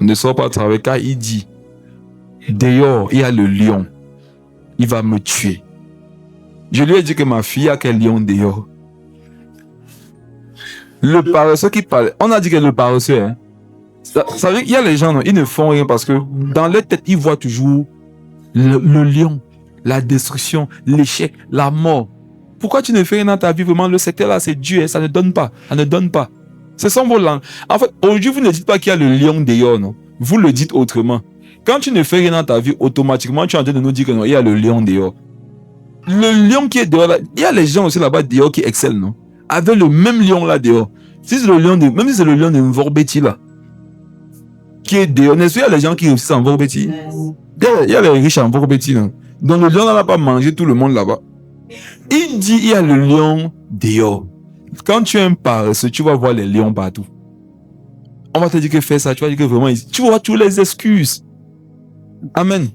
[SPEAKER 1] ne sort pas travailler car il dit, dehors, il y a le lion. Il va me tuer. Je lui ai dit que ma fille a quel lion dehors. Le paresseux qui parle, on a dit que le paresseux, hein. Ça veut dire qu'il y a les gens, non, ils ne font rien parce que dans leur tête, ils voient toujours le lion, la destruction, l'échec, la mort. Pourquoi tu ne fais rien dans ta vie? Vraiment, le secteur là, c'est Dieu, hein, ça ne donne pas. Ça ne donne pas. Ce sont vos langues. En fait, aujourd'hui, vous ne dites pas qu'il y a le lion dehors, non. Vous le dites autrement. Quand tu ne fais rien dans ta vie, automatiquement, tu es en train de nous dire que non, il y a le lion dehors. Le lion qui est dehors là, il y a les gens aussi là-bas dehors qui excellent, non? Avec le même lion là dehors. Si c'est le lion de, même si c'est le lion de Mvorbeti là, qui est dehors, n'est-ce pas, il y a les gens qui réussissent en Mvorbeti. Il y a les riches en Mvorbeti, non? Donc le lion n'a pas mangé tout le monde là-bas. Il dit, il y a le lion dehors. Quand tu es un paresseux, tu vas voir les lions partout. On va te dire que fais ça, tu vas dire que vraiment, tu vois toutes les excuses. Amen.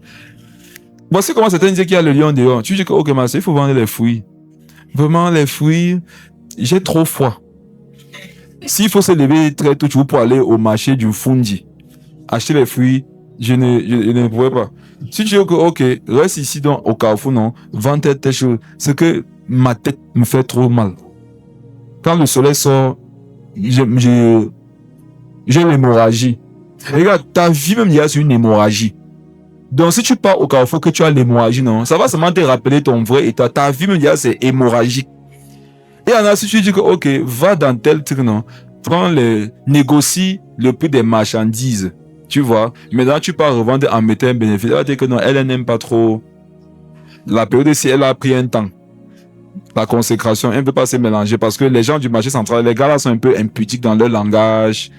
[SPEAKER 1] Voici comment certains disent qu'il y a le lion dehors. Tu dis que, ok, ma soeur, il faut vendre les fruits. Vraiment, les fruits, j'ai trop froid. S'il faut se lever très tôt, tu pour aller au marché du Fundi, acheter les fruits, je ne pourrais pas. Si tu dis que, ok, reste ici au Carrefour, non, vends tes choses. C'est que ma tête me fait trop mal. Quand le soleil sort, j'ai l'hémorragie. Regarde, ta vie même, il y a une hémorragie. Donc, si tu pars au Carrefour que tu as l'hémorragie, non, ça va seulement te rappeler ton vrai état. Ta vie même, il y a c'est hémorragique. Et en a, si tu dis que, ok, va dans tel truc, non, négocie le prix des marchandises. Tu vois, maintenant tu pars revendre en mettant un bénéfice. Elle va dire que non, elle n'aime pas trop. La période ici, elle a pris un temps. La consécration, elle ne peut pas se mélanger parce que les gens du marché central, les gars là sont un peu impudiques dans leur langage.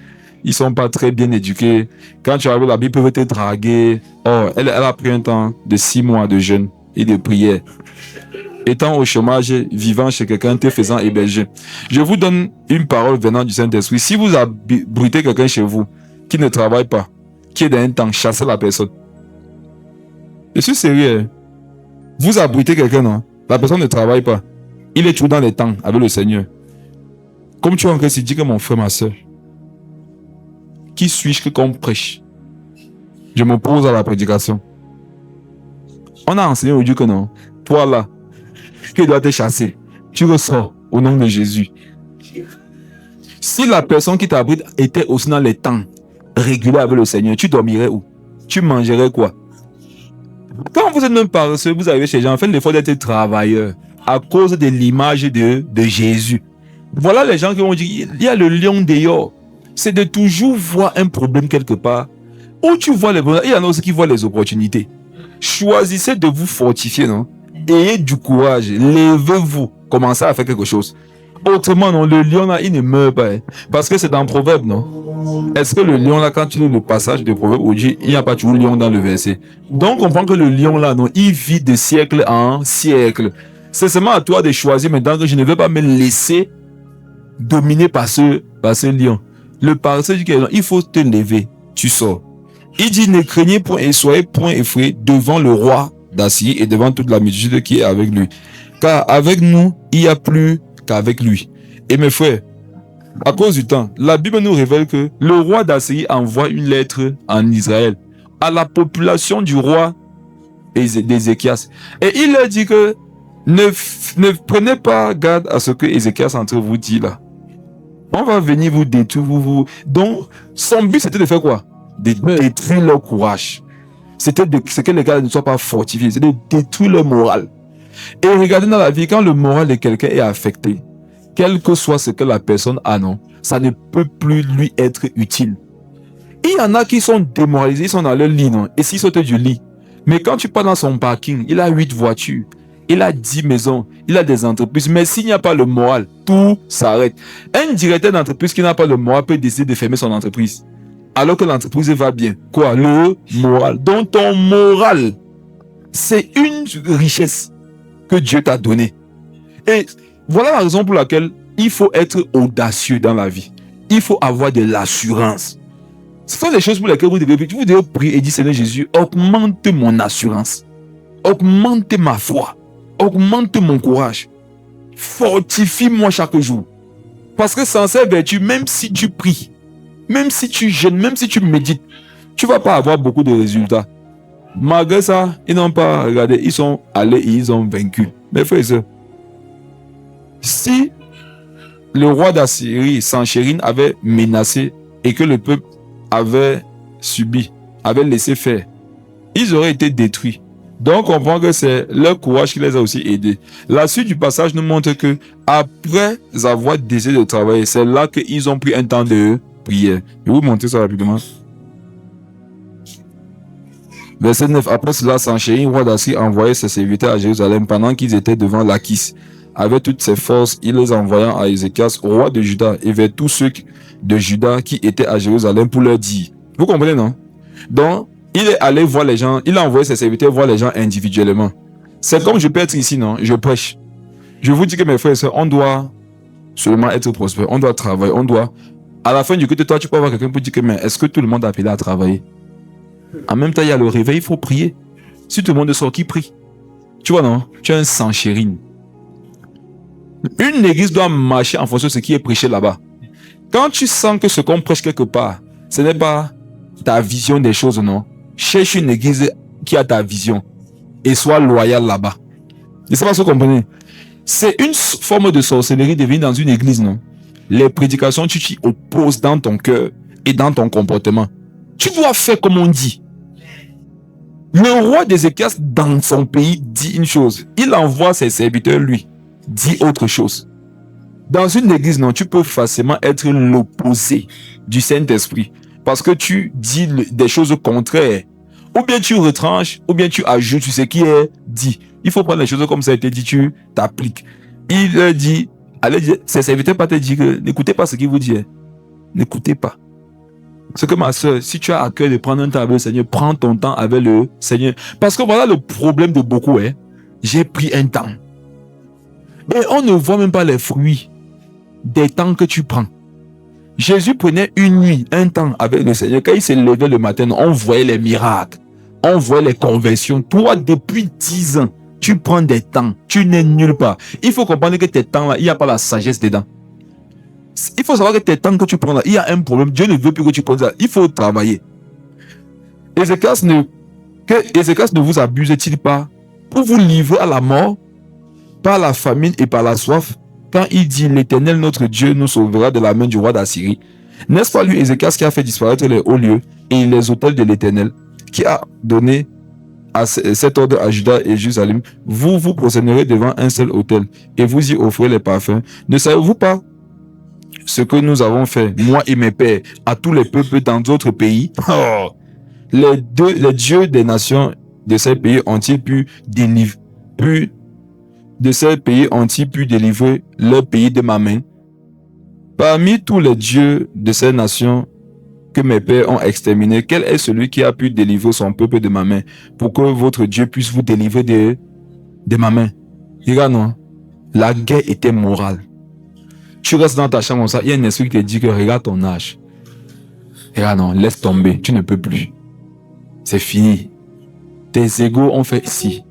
[SPEAKER 1] Ils sont pas très bien éduqués. Quand tu arrives là-bas, ils peuvent te draguer. Oh, elle a pris un temps de 6 mois de jeûne et de prière. Étant au chômage, vivant chez quelqu'un, te faisant héberger. Je vous donne une parole venant du Saint-Esprit. Si vous abritez quelqu'un chez vous qui ne travaille pas, qui est dans un temps, chassez la personne. Je suis sérieux. Vous abritez quelqu'un, non? La personne ne travaille pas. Il est toujours dans les temps avec le Seigneur. Comme tu vois en Christ, dis que mon frère, ma soeur, qui suis-je que qu'on prêche? Je m'oppose à la prédication. On a enseigné au Dieu que non. Toi là, qui doit te chasser, tu ressors au nom de Jésus. Si la personne qui t'abrite était aussi dans les temps réguliers avec le Seigneur, tu dormirais où? Tu mangerais quoi? Quand vous êtes même paresseux, vous arrivez chez les gens, faites l'effort d'être travailleur à cause de l'image de Jésus. Voilà les gens qui vont dire, il y a le lion dehors. C'est de toujours voir un problème quelque part. Où tu vois les problèmes, il y en a aussi qui voient les opportunités. Choisissez de vous fortifier, non? Ayez du courage, levez-vous, commencez à faire quelque chose. Autrement, non, le lion là, il ne meurt pas. Hein, parce que c'est dans Proverbe, non? Est-ce que le lion là, quand tu lis le passage de Proverbe, où il n'y a pas toujours lion dans le verset? Donc, on comprend que le lion là, non, il vit de siècle en siècle. C'est seulement à toi de choisir maintenant que je ne vais pas me laisser dominer par ce lion. Le paresseux dit qu'il faut te lever, tu sors. Il dit, ne craignez point et soyez point effrayés devant le roi d'Assyrie et devant toute la multitude qui est avec lui. Car avec nous, il y a plus qu'avec lui. Et mes frères, à cause du temps, la Bible nous révèle que le roi d'Assyrie envoie une lettre en Israël à la population du roi d'Ézéchias. Et il leur dit que ne prenez pas garde à ce que Ézéchias entre vous dit là. On va venir vous détruire. Donc, son but c'était de faire quoi? De détruire leur courage. C'était que les gars ne soient pas fortifiés. C'est de détruire leur morale. Et regardez dans la vie, quand le moral de quelqu'un est affecté, quel que soit ce que la personne a, non, ça ne peut plus lui être utile. Il y en a qui sont démoralisés, ils sont dans leur lit, non, et s'ils sautent du lit. Mais quand tu pars dans son parking, il a 8 voitures, il a 10 maisons, il a des entreprises. Mais s'il n'y a pas le moral, tout s'arrête. Un directeur d'entreprise qui n'a pas le moral peut décider de fermer son entreprise. Alors que l'entreprise va bien. Quoi? Le moral. Donc ton moral, c'est une richesse que Dieu t'a donnée. Et voilà la raison pour laquelle il faut être audacieux dans la vie. Il faut avoir de l'assurance. Ce sont les choses pour lesquelles vous devez prier et dire, Seigneur Jésus, augmente mon assurance. Augmente ma foi. Augmente mon courage. Fortifie-moi chaque jour. Parce que sans ces vertus, même si tu pries, même si tu jeûnes, même si tu médites, tu ne vas pas avoir beaucoup de résultats. Malgré ça, ils n'ont pas regardé, ils sont allés et ils ont vaincu. Mes frères et sœurs, si le roi d'Assyrie, Sanchérine, avait menacé et que le peuple avait subi, avait laissé faire, ils auraient été détruits. Donc on comprend que c'est leur courage qui les a aussi aidés. La suite du passage nous montre que après avoir décidé de travailler, c'est là qu'ils ont pris un temps de prière. Je vais vous montrer ça rapidement. Verset 9. Après cela, Sanchérine, roi d'Assyrie, envoyait ses serviteurs à Jérusalem pendant qu'ils étaient devant Lachis. Avec toutes ses forces, il les envoya à Ézéchias, roi de Juda, et vers tous ceux de Juda qui étaient à Jérusalem pour leur dire. Vous comprenez, non? Donc, il est allé voir les gens, il a envoyé ses serviteurs voir les gens individuellement. C'est comme je peux être ici, non? Je prêche. Je vous dis que mes frères et sœurs, on doit seulement être prospère, on doit travailler, on doit... À la fin du côté, toi, tu peux avoir quelqu'un pour dire que, mais est-ce que tout le monde est appelé à travailler? En même temps, il y a le réveil, il faut prier. Si tout le monde sort, qui prie? Tu vois, non? Tu es un sans-chérine. Une église doit marcher en fonction de ce qui est prêché là-bas. Quand tu sens que ce qu'on prêche quelque part, ce n'est pas ta vision des choses, non? Cherche une église qui a ta vision et sois loyal là-bas. Je ne sais pas si vous comprenez. C'est une forme de sorcellerie de venir dans une église, non? Les prédications, tu t'y opposes dans ton cœur et dans ton comportement. Tu dois faire comme on dit. Le roi d'Ézéchias, dans son pays, dit une chose. Il envoie ses serviteurs, lui, dit autre chose. Dans une église, non, tu peux facilement être l'opposé du Saint-Esprit. Parce que tu dis des choses contraires. Ou bien tu retranches, ou bien tu ajoutes sur ce qui est dit. Il faut prendre les choses comme ça a été dit, tu t'appliques. Il leur dit, allez dire, ses serviteurs pas te dire que n'écoutez pas ce qu'il vous dit. N'écoutez pas. C'est que ma soeur, si tu as à cœur de prendre un temps avec le Seigneur, prends ton temps avec le Seigneur. Parce que voilà le problème de beaucoup. J'ai pris un temps. Et on ne voit même pas les fruits des temps que tu prends. Jésus prenait une nuit, un temps avec le Seigneur. Quand il se levait le matin, on voyait les miracles. On voyait les conversions. Toi, depuis 10 ans, tu prends des temps. Tu n'es nulle part. Il faut comprendre que tes temps-là, il n'y a pas la sagesse dedans. Il faut savoir que tes temps que tu prends là, il y a un problème. Dieu ne veut plus que tu prennes ça. Il faut travailler. Ézéchias ne vous abuse-t-il pas pour vous livrer à la mort par la famine et par la soif, quand il dit l'Éternel notre Dieu nous sauvera de la main du roi d'Assyrie? N'est-ce pas lui, Ézéchias, qui a fait disparaître les hauts lieux et les autels de l'Éternel, qui a donné à cet ordre à Juda et Jérusalem? Vous vous prosternerez devant un seul autel et vous y offrez les parfums. Ne savez-vous pas ce que nous avons fait, moi et mes pères, à tous les peuples dans d'autres pays? Les dieux des nations de ces pays ont-ils pu délivrer leur pays de ma main? Parmi tous les dieux de ces nations que mes pères ont exterminés, quel est celui qui a pu délivrer son peuple de ma main pour que votre Dieu puisse vous délivrer de ma main? Regarde, non? La guerre était morale. Tu restes dans ta chambre comme ça, il y a un esprit qui te dit que regarde ton âge. Regarde, non, laisse tomber, tu ne peux plus. C'est fini. Tes égos ont fait ici.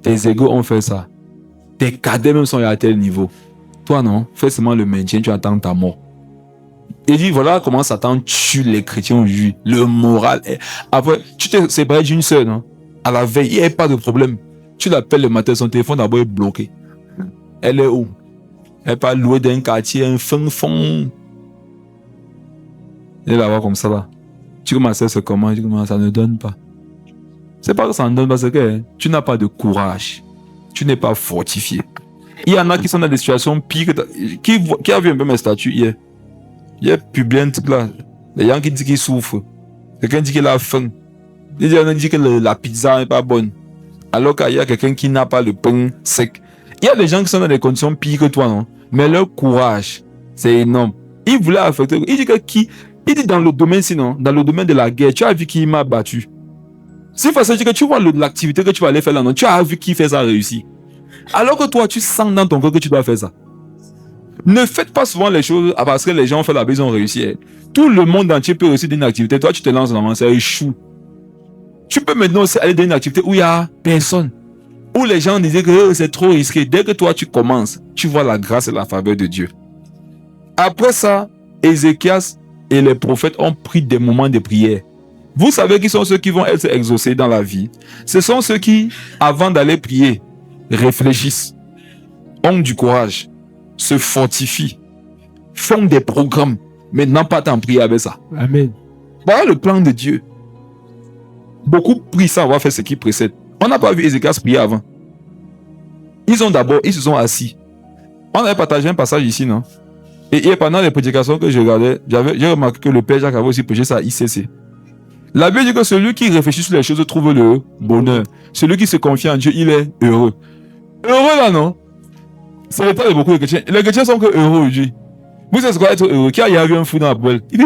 [SPEAKER 1] Tes égos ont fait ça. Tes cadets même sont à tel niveau. Toi, non, fais seulement le maintien, tu attends ta mort. Et dit, voilà comment Satan tue les chrétiens aujourd'hui. Le moral est... Après, tu t'es séparé d'une sœur, non? À la veille, il n'y a pas de problème. Tu l'appelles le matin, son téléphone d'abord est bloqué. Elle est où? Elle n'est pas louée d'un quartier, un fin fond. Elle est là-bas comme ça, là. Tu commences à se comment? Tu commences, ça ne donne pas. C'est pas que ça ne donne pas, c'est que tu n'as pas de courage. Tu n'es pas fortifié. Il y en a qui sont dans des situations pires. Qui a vu un peu mes statuts hier? Il y a publié un truc là. Les gens qui disent qu'ils souffrent. Quelqu'un dit qu'il a faim. Il y en a qui disent que la pizza n'est pas bonne. Alors qu'il y a quelqu'un qui n'a pas le pain sec. Il y a des gens qui sont dans des conditions pires que toi, non? Mais leur courage, c'est énorme. Il voulait affecter. Il dit que qui? Il dit dans le domaine, sinon, dans le domaine de la guerre, tu as vu qui m'a battu. C'est facile que tu vois l'activité que tu vas aller faire là, non? Tu as vu qui fait ça réussir. Alors que toi, tu sens dans ton cœur que tu dois faire ça. Ne faites pas souvent les choses parce que les gens ont fait la bise, ils ont réussi. Tout le monde entier peut réussir d'une activité. Toi, tu te lances dans ça échoue. Tu peux maintenant aussi aller dans une activité où il n'y a personne. Où les gens disaient que c'est trop risqué. Dès que toi, tu commences, tu vois la grâce et la faveur de Dieu. Après ça, Ézéchias et les prophètes ont pris des moments de prière. Vous savez qui sont ceux qui vont être exaucés dans la vie? Ce sont ceux qui, avant d'aller prier, réfléchissent, ont du courage, se fortifient, font des programmes, mais n'ont pas tant prier avec ça.
[SPEAKER 2] Amen.
[SPEAKER 1] Voilà le plan de Dieu. Beaucoup prient sans avoir fait ce qui précède. On n'a pas vu Ézéchias prier avant. Ils se sont assis. On avait partagé un passage ici, non? Et pendant les prédications que je regardais, j'ai remarqué que le Père Jacques avait aussi prêché ça à ICC. La Bible dit que celui qui réfléchit sur les choses trouve le bonheur. Celui qui se confie en Dieu, il est heureux. Heureux là, non? C'est le temps de beaucoup de chrétiens. Les chrétiens sont que heureux aujourd'hui. Vous savez ce quoi être heureux? Qui a vu un fou dans la poêle? Il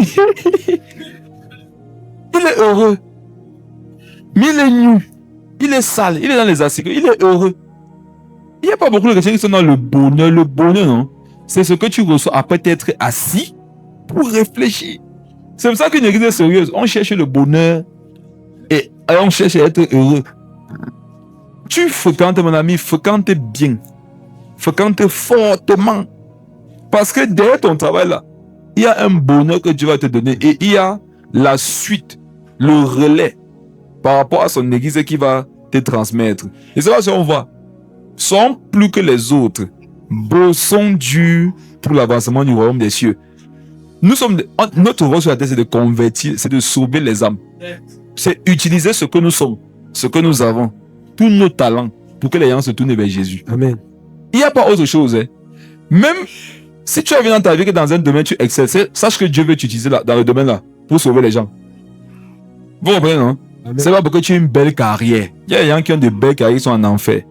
[SPEAKER 1] est heureux. Mais il est nu. Il est sale. Il est dans les acides. Il est heureux. Il n'y a pas beaucoup de chrétiens qui sont dans le bonheur. Le bonheur, non, c'est ce que tu reçois après t'être assis pour réfléchir. C'est pour ça qu'une église est sérieuse. On cherche le bonheur et on cherche à être heureux. Tu fréquentes, mon ami, fréquente bien. Fréquente fortement. Parce que derrière ton travail là, il y a un bonheur que Dieu va te donner et il y a la suite, le relais par rapport à son église qui va te transmettre. Et c'est là que on voit. Sont plus que les autres. Bossons dur pour l'avancement du royaume des cieux. Nous sommes, notre rôle sur la terre, c'est de convertir, c'est de sauver les âmes. C'est utiliser ce que nous sommes, ce que nous avons, tous nos talents, pour que les gens se tournent vers Jésus.
[SPEAKER 2] Amen.
[SPEAKER 1] Il n'y a pas autre chose. Hein. Même si tu as vu dans ta vie que dans un domaine tu excelles, sache que Dieu veut t'utiliser dans le domaine là pour sauver les gens. Vous comprenez, non? C'est pas parce que tu as une belle carrière. Il y a des gens qui ont de belles carrières qui sont en enfer.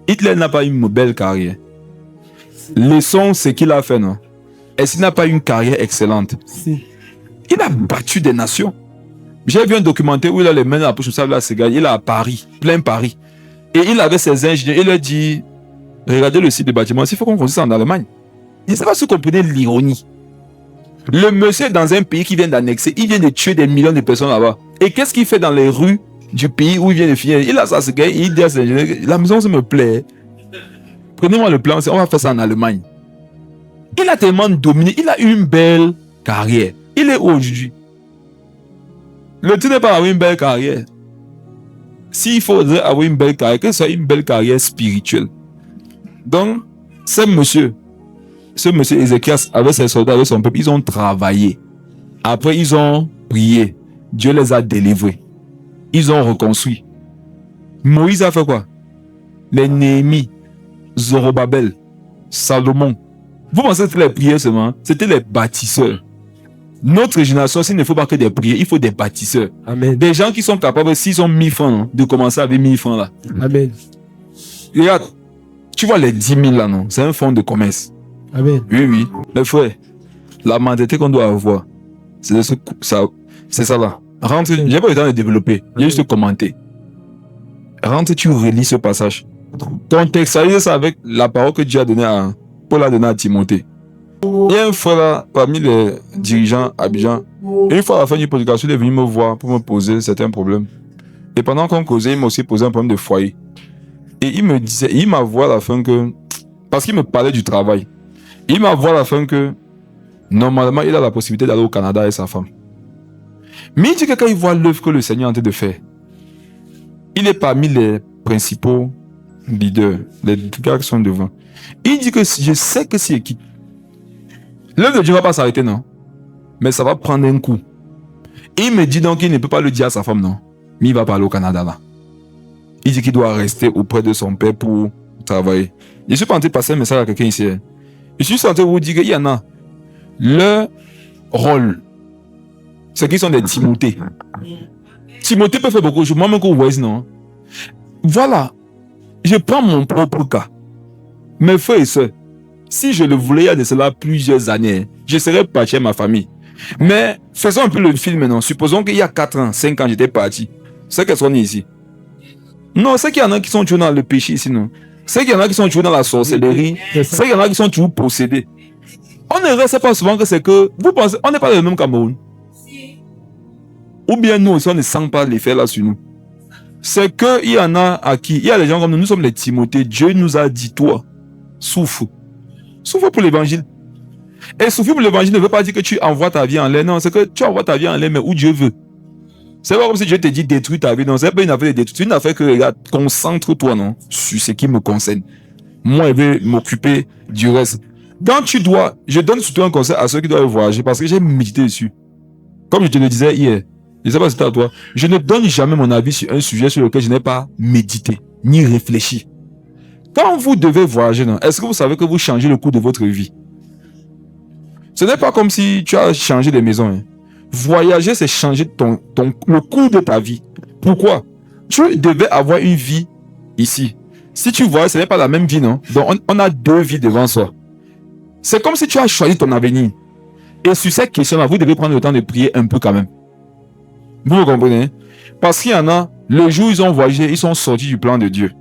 [SPEAKER 1] Hitler n'a pas une belle carrière. Laissons ce qu'il a fait, non? Est-ce qu'il n'a pas une carrière excellente?
[SPEAKER 2] Si.
[SPEAKER 1] Il a battu des nations. J'ai vu un documentaire où il a les mains dans la poche, ça, là, il est à Paris, plein Paris. Et il avait ses ingénieurs, il leur dit, regardez le site de bâtiment, il faut qu'on construise ça en Allemagne. Je ne sais pas si vous comprenez l'ironie. Le monsieur est dans un pays qui vient d'annexer, il vient de tuer des millions de personnes là-bas. Et qu'est-ce qu'il fait dans les rues du pays où il vient de finir? Il a ça, ce gars, il dit à ses ingénieurs, la maison, ça me plaît. Prenez-moi le plan, on va faire ça en Allemagne. Il a tellement dominé, il a eu une belle carrière. Il est où aujourd'hui? Le tout n'est pas avoir une belle carrière. S'il faudrait avoir une belle carrière, que ce soit une belle carrière spirituelle. Donc, ce monsieur Ézéchias, avec ses soldats, avec son peuple, ils ont travaillé. Après, ils ont prié. Dieu les a délivrés. Ils ont reconstruit. Moïse a fait quoi? Les Néhémie, Zorobabel, Salomon. Vous pensez que c'était les prières seulement? C'était les bâtisseurs. Notre génération, s'il ne faut pas que des prières, il faut des bâtisseurs.
[SPEAKER 2] Amen.
[SPEAKER 1] Des gens qui sont capables, s'ils ont 1000 francs, non, de commencer avec 1000 francs là.
[SPEAKER 2] Amen.
[SPEAKER 1] Regarde, tu vois les 10 000 là, non? C'est un fonds de commerce.
[SPEAKER 2] Amen.
[SPEAKER 1] Oui, oui. Mais frère, la mentalité qu'on doit avoir, c'est ça là. Rentre, j'ai pas eu le temps de développer, j'ai juste commenté. Rentre, tu relis ce passage. Contextualise ça avec la parole que Dieu a donnée à Paul a donnée à Timothée. Il y a un frère là, parmi les dirigeants à Abidjan. Et une fois à la fin du prédication, il est venu me voir pour me poser certains problèmes. Et pendant qu'on causait, il m'a aussi posé un problème de foyer. Et il me disait, il m'a vu à la fin que, parce qu'il me parlait du travail, il m'a vu à la fin que, normalement, il a la possibilité d'aller au Canada avec sa femme. Mais il dit que quand il voit l'œuvre que le Seigneur est en train de faire, il est parmi les principaux leaders, les gars qui sont devant. Il dit que je sais que si il quitte, l'œuvre de Dieu ne va pas s'arrêter, non. Mais ça va prendre un coup. Et il me dit donc qu'il ne peut pas le dire à sa femme, non. Mais il va pas aller au Canada, là. Il dit qu'il doit rester auprès de son père pour travailler. Je suis pas en train de passer un message à quelqu'un ici. Je suis en train de vous dire qu'il y en a. Leur rôle, c'est qu'ils sont des Timothée. Timothée peut faire beaucoup de choses. Moi-même, que vous voyez, non. Voilà. Je prends mon propre cas. Mes frères et sœurs, si je le voulais il y a de cela plusieurs années, je serais parti à ma famille. Mais faisons un peu le film maintenant. Supposons qu'il y a 4 ans, 5 ans, j'étais parti. C'est qu'elles sont nées ici. Non, c'est qu'il y en a qui sont toujours dans le péché ici, non. C'est qu'il y en a qui sont toujours dans la sorcellerie. C'est qu'il y en a qui sont toujours possédés. On ne reste pas souvent que c'est que, vous pensez, on n'est pas dans le même Cameroun. Ou bien nous aussi, on ne sent pas l'effet là sur nous. C'est qu'il y en a à qui, il y a des gens comme nous, nous sommes les Timothée. Dieu nous a dit, toi, souffre. Souffre pour l'évangile. Et souffrir pour l'évangile ne veut pas dire que tu envoies ta vie en l'air. Non, c'est que tu envoies ta vie en l'air, mais où Dieu veut. C'est pas comme si Dieu te dit détruis ta vie. Non, c'est pas une affaire de détruire. C'est une affaire que, regarde, concentre-toi, non, sur ce qui me concerne. Moi, je vais m'occuper du reste. Quand tu dois, je donne surtout un conseil à ceux qui doivent voyager parce que j'ai médité dessus. Comme je te le disais hier, je ne sais pas si c'était à toi, je ne donne jamais mon avis sur un sujet sur lequel je n'ai pas médité, ni réfléchi. Quand vous devez voyager, non, est-ce que vous savez que vous changez le cours de votre vie? Ce n'est pas comme si tu as changé de maison. Hein. Voyager, c'est changer le cours de ta vie. Pourquoi? Tu devais avoir une vie ici. Si tu voyages, ce n'est pas la même vie, non? Donc, on a 2 vies devant soi. C'est comme si tu as choisi ton avenir. Et sur cette question-là, vous devez prendre le temps de prier un peu quand même. Vous comprenez? Parce qu'il y en a, le jour où ils ont voyagé, ils sont sortis du plan de Dieu.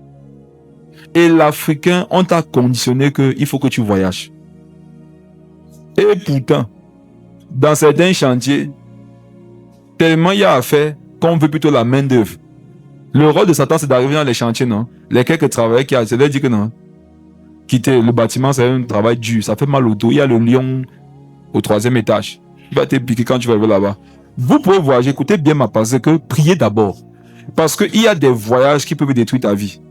[SPEAKER 1] Et l'Africain, on t'a conditionné qu'il faut que tu voyages. Et pourtant, dans certains chantiers, tellement il y a à faire qu'on veut plutôt la main d'œuvre. Le rôle de Satan, c'est d'arriver dans les chantiers, non? Les quelques travailleurs qui a, c'est de dire que non. Quitter le bâtiment, c'est un travail dur. Ça fait mal au dos. Il y a le lion au 3e étage. Il va te piquer quand tu vas arriver là-bas. Vous pouvez voyager. Écoutez bien ma pensée que priez d'abord. Parce qu'il y a des voyages qui peuvent détruire ta vie.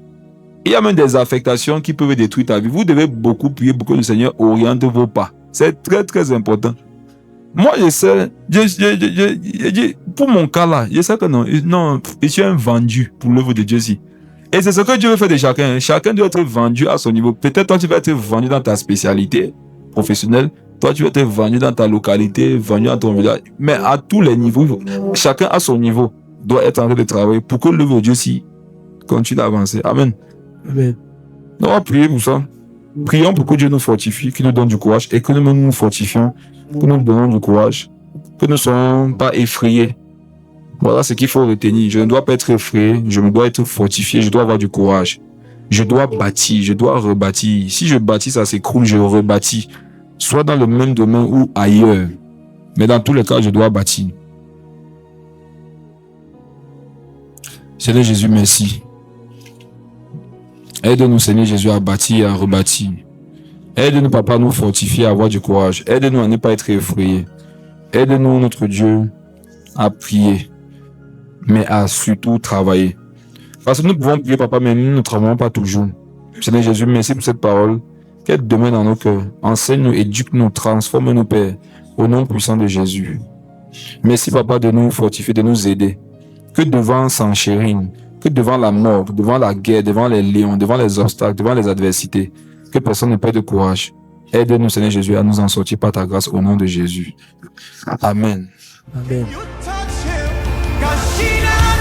[SPEAKER 1] Il y a même des affectations qui peuvent détruire ta vie. Vous devez beaucoup prier pour que le Seigneur oriente vos pas. C'est très, très important. Moi, je sais, pour mon cas là, je sais que non, je suis un vendu pour l'œuvre de Dieu ici. Et c'est ce que Dieu veut faire de chacun. Chacun doit être vendu à son niveau. Peut-être toi, tu vas être vendu dans ta spécialité professionnelle. Toi, tu vas être vendu dans ta localité, vendu dans ton village. Mais à tous les niveaux, chacun à son niveau doit être en train de travailler pour que l'œuvre de Dieu ici continue d'avancer. Amen.
[SPEAKER 2] Amen.
[SPEAKER 1] On va prier pour ça. Prions pour que Dieu nous fortifie, qu'il nous donne du courage et que nous nous fortifions, que nous donnons du courage, que nous ne soyons pas effrayés. Voilà ce qu'il faut retenir. Je ne dois pas être effrayé, je me dois être fortifié, je dois avoir du courage. Je dois bâtir, je dois rebâtir. Si je bâtis, ça s'écroule, je rebâtis. Soit dans le même domaine ou ailleurs. Mais dans tous les cas, je dois bâtir. Seigneur Jésus, merci. Aide-nous, Seigneur Jésus, à bâtir et à rebâtir. Aide-nous, Papa, à nous fortifier, à avoir du courage. Aide-nous à ne pas être effrayés. Aide-nous, notre Dieu, à prier, mais à surtout travailler. Parce que nous pouvons prier, Papa, mais nous ne travaillons pas toujours. Seigneur Jésus, merci pour cette parole. Qu'elle demeure dans nos cœurs. Enseigne-nous, éduque-nous, transforme-nous, Père, au nom puissant de Jésus. Merci, Papa, de nous fortifier, de nous aider. Que devant Sanchérine, que devant la mort, devant la guerre, devant les lions, devant les obstacles, devant les adversités, que personne ne perde de courage. Aide-nous, Seigneur Jésus, à nous en sortir par ta grâce au nom de Jésus. Amen.
[SPEAKER 2] Amen.
[SPEAKER 3] You touch him, 'cause she not